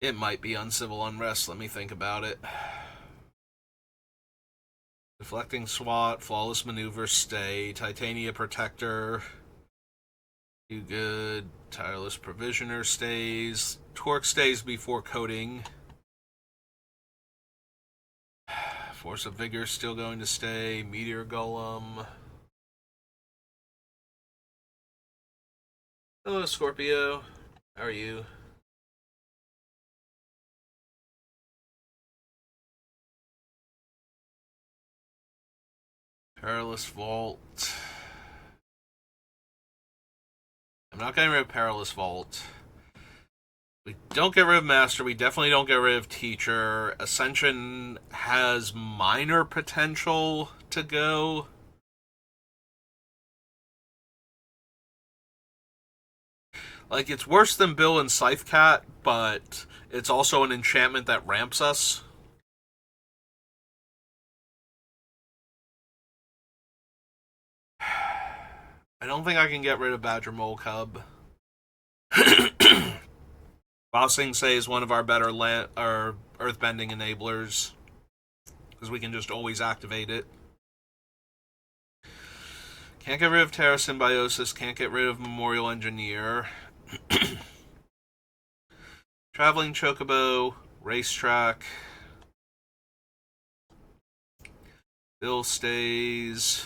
It might be Uncivil Unrest, let me think about it. Deflecting SWAT, Flawless Maneuver, stay. Titania Protector, do good. Tireless Provisioner stays. Torque stays before coding. Force of Vigor still going to stay. Meteor Golem. Hello, Scorpio. How are you? Perilous Vault. I'm not getting rid of Perilous Vault. We don't get rid of Master. We definitely don't get rid of Teacher. Ascension has minor potential to go. Like, it's worse than Bill and Scythecat, but it's also an enchantment that ramps us. I don't think I can get rid of Badger Mole Cub. Bossing Say is one of our better earthbending enablers, because we can just always activate it. Can't get rid of Terra Symbiosis, can't get rid of Memorial Engineer. Traveling Chocobo, Racetrack. Bill stays.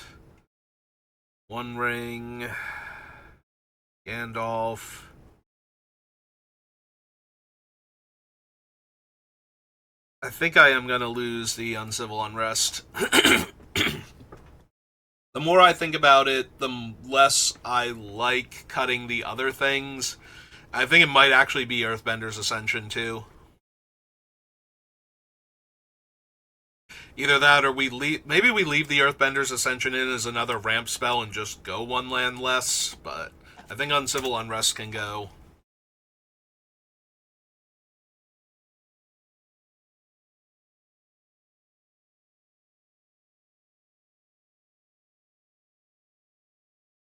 One Ring. Gandalf. I think I am going to lose the Uncivil Unrest. The more I think about it, the less I like cutting the other things. I think it might actually be Earthbender's Ascension, too. Either that or maybe we leave the Earthbender's Ascension in as another ramp spell and just go one land less, but I think Uncivil Unrest can go.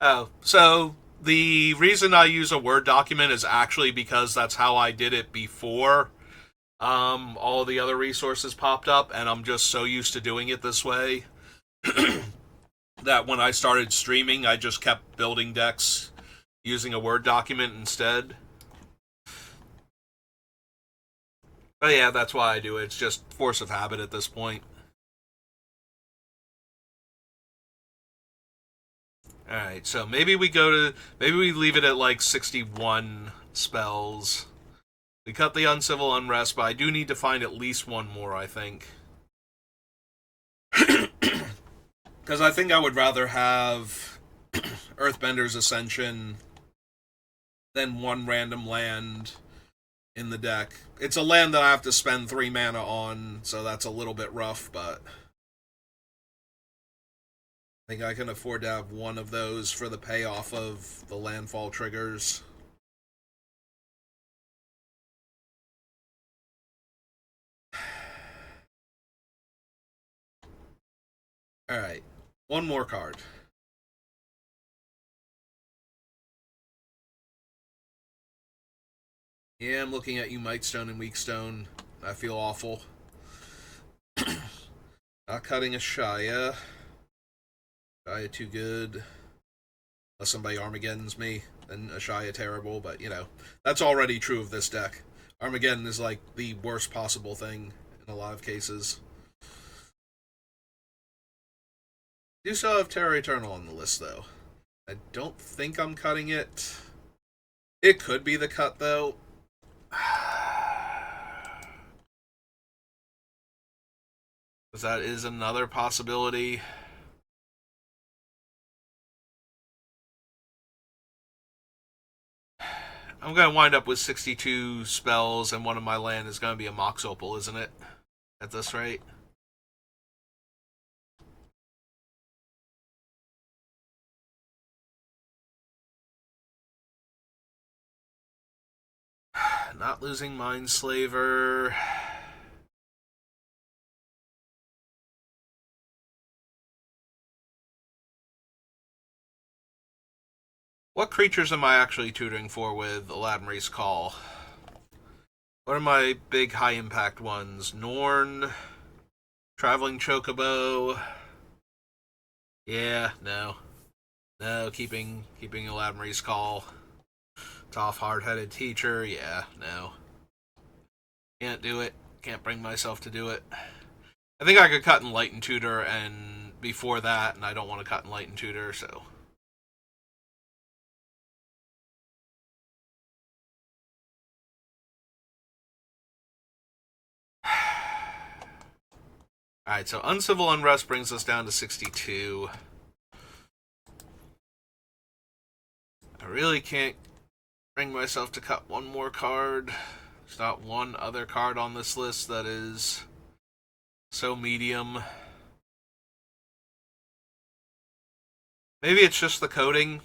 Oh, so the reason I use a Word document is actually because that's how I did it before all the other resources popped up, and I'm just so used to doing it this way. that when I started streaming, I just kept building decks using a Word document instead. But yeah, that's why I do it. It's just force of habit at this point. Alright, so maybe we leave it at like 61 spells. We cut the Uncivil Unrest, but I do need to find at least one more, I think. Because I think I would rather have Earthbender's Ascension than one random land in the deck. It's a land that I have to spend 3 mana on, so that's a little bit rough, but I think I can afford to have one of those for the payoff of the landfall triggers. Alright, one more card. Yeah, I'm looking at you, Mightstone and Weakstone. I feel awful. Not cutting a Shia. Shia too good. Unless somebody Armageddon's me, then a Shia terrible, but you know, that's already true of this deck. Armageddon is like the worst possible thing in a lot of cases. Do still have Terror Eternal on the list though. I don't think I'm cutting it. It could be the cut though. Because that is another possibility. I'm going to wind up with 62 spells, and one of my land is going to be a Mox Opal, isn't it? At this rate. Not losing Mindslaver. What creatures am I actually tutoring for with Eladamri's Call? What are my big high impact ones? Norn, Traveling Chocobo. Yeah, no. No, keeping Eladamri's Call. Toph, hard-headed teacher. Yeah, no. Can't do it. Can't bring myself to do it. I think I could cut and Lighten Tutor and before that, and I don't want to cut and Lighten Tutor, so. Alright, so Uncivil Unrest brings us down to 62. I really can't bring myself to cut one more card. There's not one other card on this list that is so medium. Maybe it's just the coding,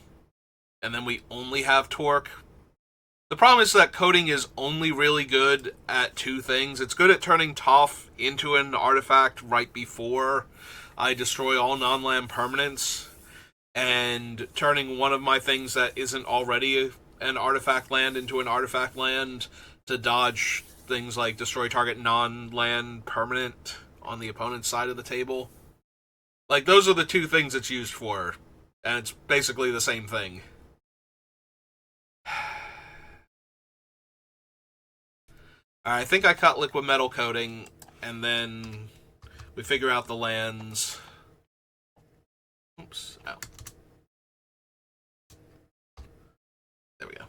and then we only have Torque. The problem is that coding is only really good at 2 things. It's good at turning Toph into an artifact right before I destroy all non-land permanents, and turning one of my things that isn't already an artifact land into an artifact land to dodge things like destroy target non-land permanent on the opponent's side of the table. Like, those are the 2 things it's used for, and it's basically the same thing. I think I cut Liquid Metal Coating, and then we figure out the lands. Oops. Ow. There we go.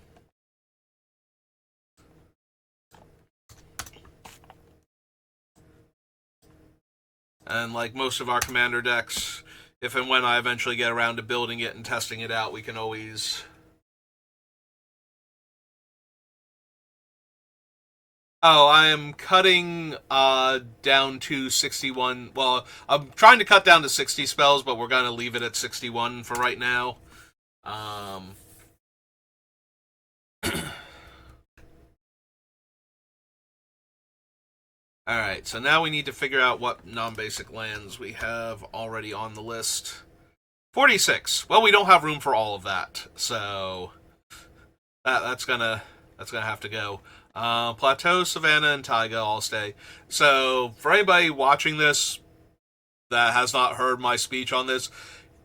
And like most of our commander decks, if and when I eventually get around to building it and testing it out, we can always... Oh, I am cutting down to 61. Well, I'm trying to cut down to 60 spells, but we're going to leave it at 61 for right now. Alright, so now we need to figure out what non-basic lands we have already on the list. 46. Well, we don't have room for all of that, so that's gonna have to go. Plateau, Savannah, and Taiga all stay. So, for anybody watching this that has not heard my speech on this,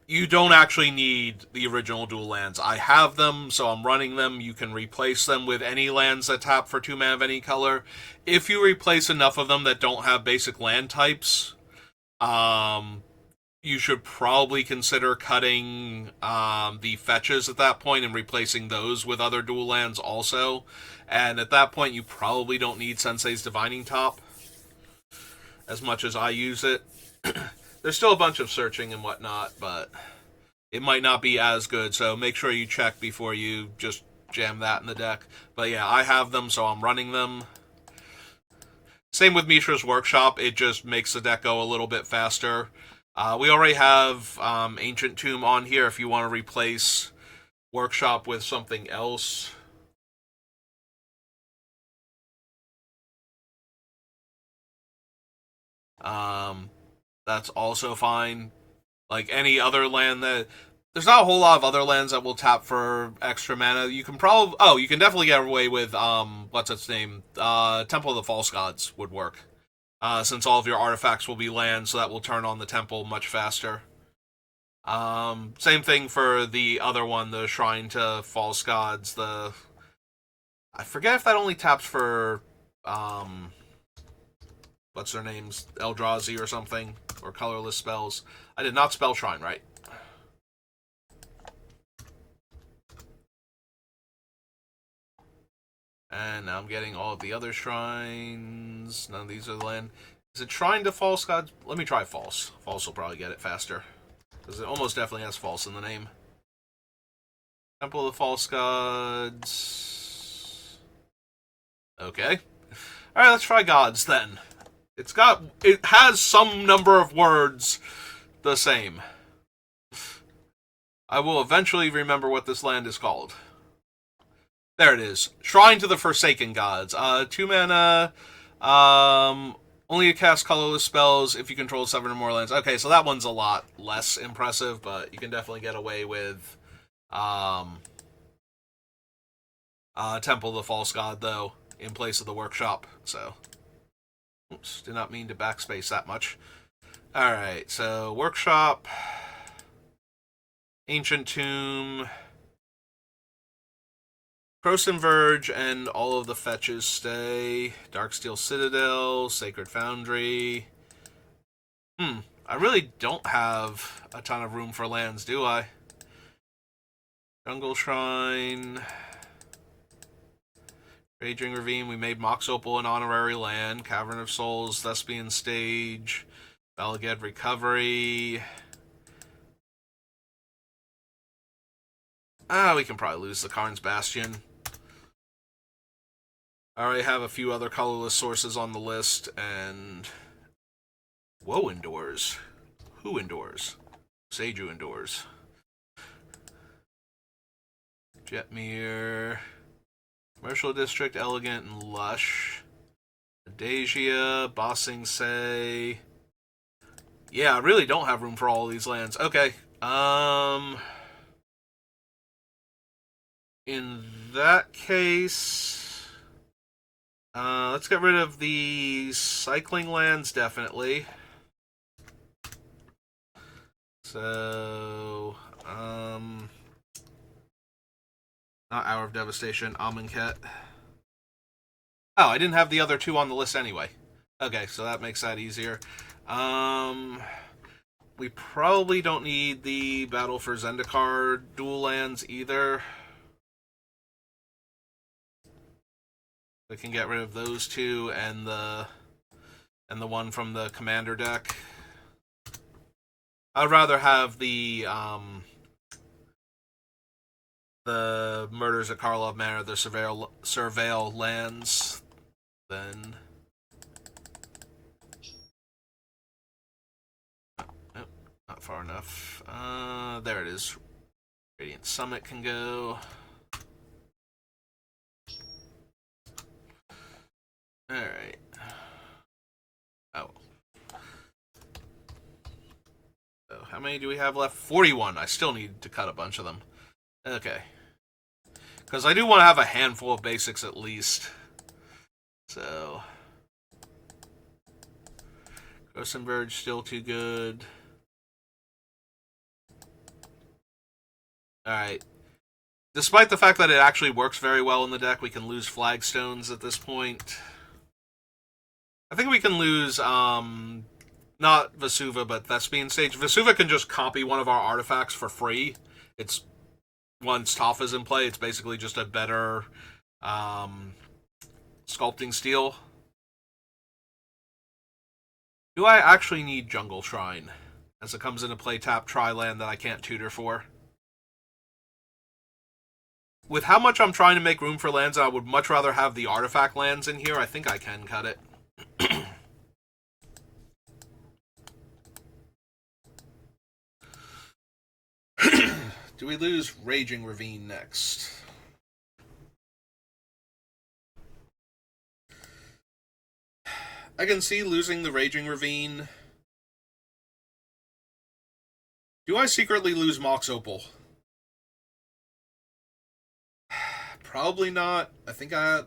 You don't actually need the original dual lands. I have them, so I'm running them. You can replace them with any lands that tap for 2 mana of any color. If you replace enough of them that don't have basic land types, you should probably consider cutting the fetches at that point and replacing those with other dual lands also. And at that point, you probably don't need Sensei's Divining Top as much as I use it. There's still a bunch of searching and whatnot, but it might not be as good, so make sure you check before you just jam that in the deck. But yeah, I have them, so I'm running them. Same with Mishra's Workshop, it just makes the deck go a little bit faster. We already have Ancient Tomb on here if you want to replace Workshop with something else. That's also fine. Like any other land that... There's not a whole lot of other lands that will tap for extra mana. You can probably... Oh, you can definitely get away with, what's its name? Temple of the False Gods would work. Since all of your artifacts will be land, so that will turn on the temple much faster. Same thing for the other one, the Shrine to False Gods. I forget if that only taps for... what's their names? Eldrazi or something, or colorless spells. I did not spell Shrine right. And now I'm getting all of the other shrines. None of these are the land. Is it Shrine to False Gods? Let me try False. False will probably get it faster, because it almost definitely has False in the name. Temple of the False Gods. Okay. Alright, let's try Gods then. It has some number of words the same. I will eventually remember what this land is called. There it is. Shrine to the Forsaken Gods. 2 mana. Only cast colorless spells if you control 7 or more lands. Okay, so that one's a lot less impressive, but you can definitely get away with Temple of the False God, though, in place of the Workshop. So, oops, did not mean to backspace that much. Alright, so Workshop, Ancient Tomb, Croson Verge, and all of the fetches stay. Darksteel Citadel, Sacred Foundry. I really don't have a ton of room for lands, do I? Jungle Shrine. Raging Ravine, we made Mox Opal an honorary land. Cavern of Souls, Thespian Stage. Balaged Recovery. We can probably lose the Karn's Bastion. I already have a few other colorless sources on the list, and... Woe endures. Who endures? Seiju endures. Jetmir. Commercial District, Elegant, and Lush. Adasia, Bossing Say. Yeah, I really don't have room for all of these lands. Okay. In that case... let's get rid of the cycling lands, definitely. So, not Hour of Devastation, Amonkhet. Oh, I didn't have the other two on the list anyway. Okay, so that makes that easier. We probably don't need the Battle for Zendikar dual lands either. We can get rid of those two and the one from the commander deck. I'd rather have the Murders at Karlov Manor, the Surveil lands, than... Oh, not far enough. There it is. Radiant Summit can go. Alright. Oh. So, how many do we have left? 41. I still need to cut a bunch of them. Okay. Because I do want to have a handful of basics at least. So... Croson Verge still too good. Alright. Despite the fact that it actually works very well in the deck, we can lose flagstones at this point. I think we can lose, not Vesuva, but Thespian Stage. Vesuva can just copy one of our artifacts for free. It's, once Toph is in play, it's basically just a better, sculpting steel. Do I actually need Jungle Shrine? As it comes into play, tap tri-land that I can't tutor for. With how much I'm trying to make room for lands, I would much rather have the artifact lands in here. I think I can cut it. Do we lose Raging Ravine next? I can see losing the Raging Ravine. Do I secretly lose Mox Opal? Probably not. I think I...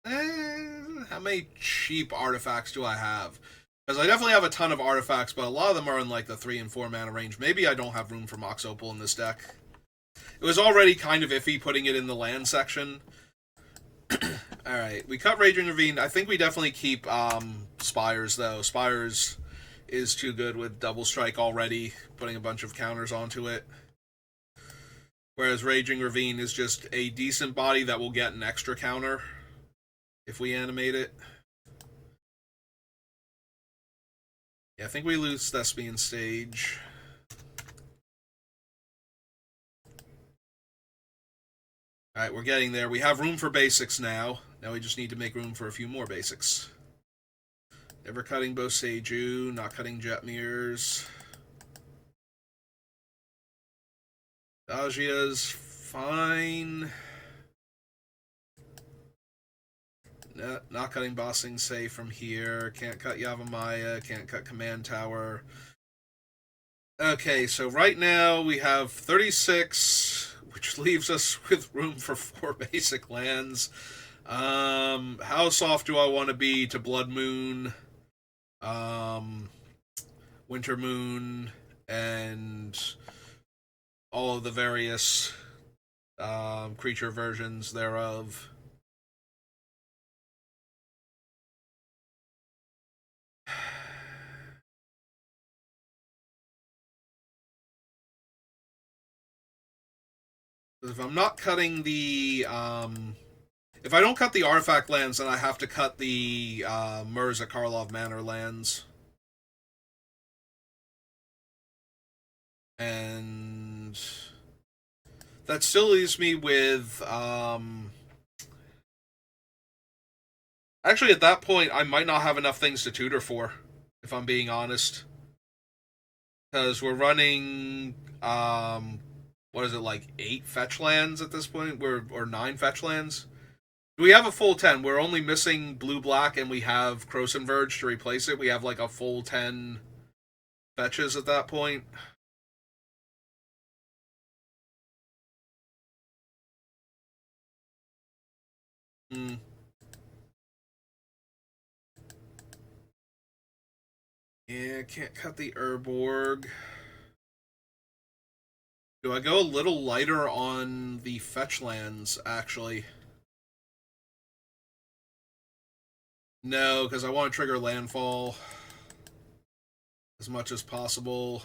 how many cheap artifacts do I have? Because I definitely have a ton of artifacts, but a lot of them are in like the 3 and 4 mana range. Maybe I don't have room for Mox Opal in this deck. It was already kind of iffy putting it in the land section. Alright, we cut Raging Ravine. I think we definitely keep Spires, though. Spires is too good with Double Strike already, putting a bunch of counters onto it. Whereas Raging Ravine is just a decent body that will get an extra counter if we animate it. Yeah, I think we lose Thespian Stage. Alright, we're getting there. We have room for basics now. Now we just need to make room for a few more basics. Never cutting Boseiju, not cutting Jetmirs. Dajia's fine. Not cutting Bossing Say from here. Can't cut Yavimaya. Can't cut Command Tower. Okay, so right now we have 36, which leaves us with room for 4 basic lands. How soft do I want to be to Blood Moon, Winter Moon, and all of the various creature versions thereof? If I'm not cutting the if I don't cut the artifact lands, then I have to cut the Mirza Karlov Manor lands. And that still leaves me with actually, at that point, I might not have enough things to tutor for, if I'm being honest. Because we're running what is it, like 8 fetch lands at this point? Or 9 fetch lands? We have a full 10. We're only missing blue-black, and we have Croson Verge to replace it. We have like a full 10 fetches at that point. Yeah, can't cut the Urborg. Do I go a little lighter on the fetch lands, actually? No, because I want to trigger landfall as much as possible.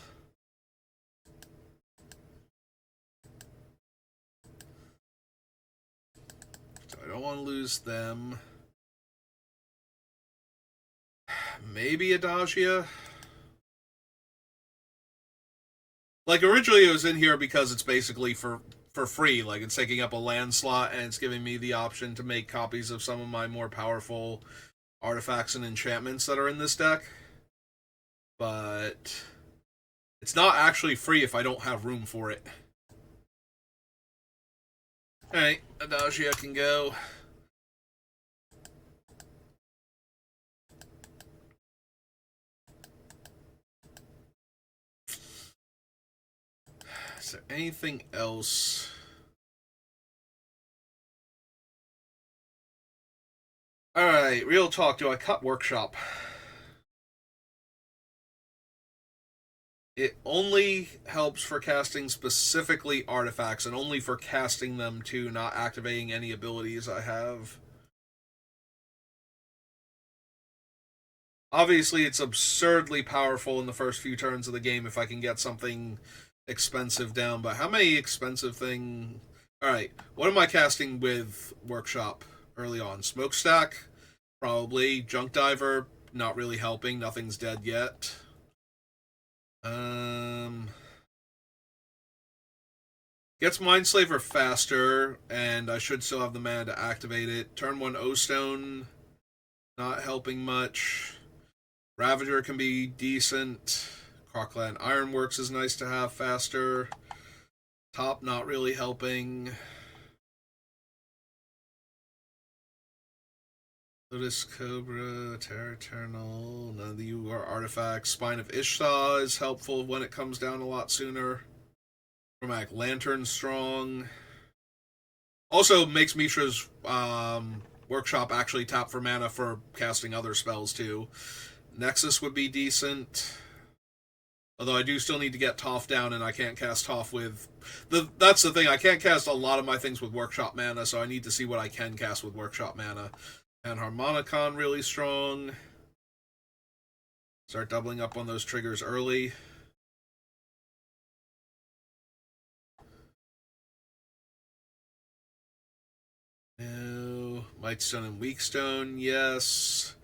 So I don't want to lose them. Maybe Adagia. Like, originally it was in here because it's basically for free. Like, it's taking up a land slot, and it's giving me the option to make copies of some of my more powerful artifacts and enchantments that are in this deck. But it's not actually free if I don't have room for it. Alright, Adagia can go. Is there anything else? Alright, real talk. Do I cut Workshop? It only helps for casting specifically artifacts, and only for casting them too, not activating any abilities I have. Obviously, it's absurdly powerful in the first few turns of the game if I can get something expensive down, but how many expensive thing... Alright, what am I casting with Workshop early on? Smokestack? Probably. Junk Diver? Not really helping, nothing's dead yet. Gets Mindslaver faster, and I should still have the mana to activate it. Turn 1 O-Stone, not helping much. Ravager can be decent. Crocland Ironworks is nice to have faster. Top not really helping. Lotus Cobra, Terra Eternal, none of you are artifacts. Spine of Ishtar is helpful when it comes down a lot sooner. Chromatic Lantern strong. Also makes Mishra's Workshop actually tap for mana for casting other spells too. Nexus would be decent. Although I do still need to get Toph down, and I can't cast Toph with... That's the thing, I can't cast a lot of my things with Workshop mana, so I need to see what I can cast with Workshop mana. And Harmonicon really strong. Start doubling up on those triggers early. No. Mightstone and Weakstone, yes.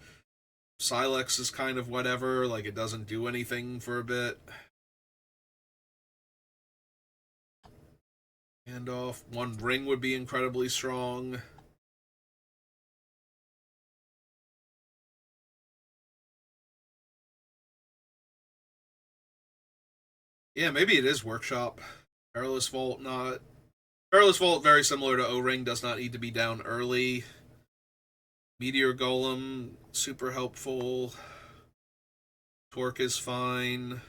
Silex is kind of whatever, like it doesn't do anything for a bit. Handoff. One ring would be incredibly strong. Yeah, maybe it is Workshop. Perilous Vault, not. Perilous Vault, very similar to O-Ring, does not need to be down early. Meteor Golem, super helpful. Torque is fine.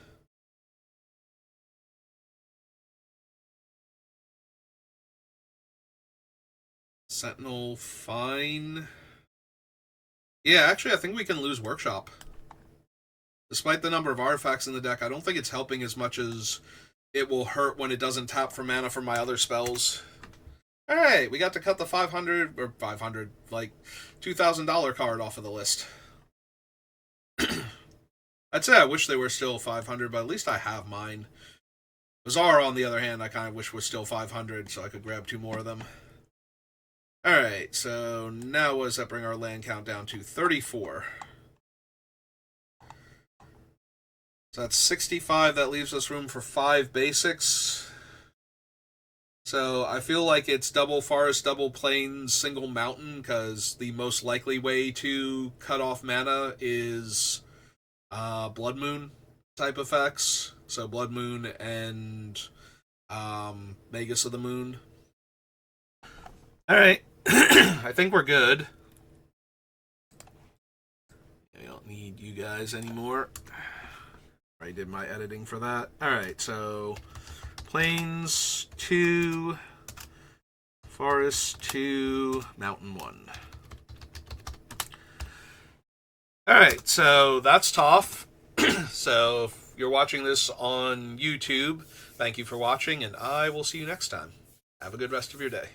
Sentinel, fine. Yeah, actually, I think we can lose Workshop. Despite the number of artifacts in the deck, I don't think it's helping as much as it will hurt when it doesn't tap for mana from my other spells. Alright, we got to cut the 500, or 500, like, $2,000 card off of the list. I'd say I wish they were still 500, but at least I have mine. Bazaar, on the other hand, I kind of wish was still 500, so I could grab 2 more of them. Alright, so now what does that bring our land count down to? 34. So that's 65. That leaves us room for 5 basics. So I feel like it's double forest, double plains, single mountain, because the most likely way to cut off mana is Blood Moon type effects. So Blood Moon and Magus of the Moon. Alright. I think we're good. I don't need you guys anymore. I did my editing for that. Alright, so Plains 2, Forest 2, Mountain 1. Alright, so that's Toph. So if you're watching this on YouTube, thank you for watching, and I will see you next time. Have a good rest of your day.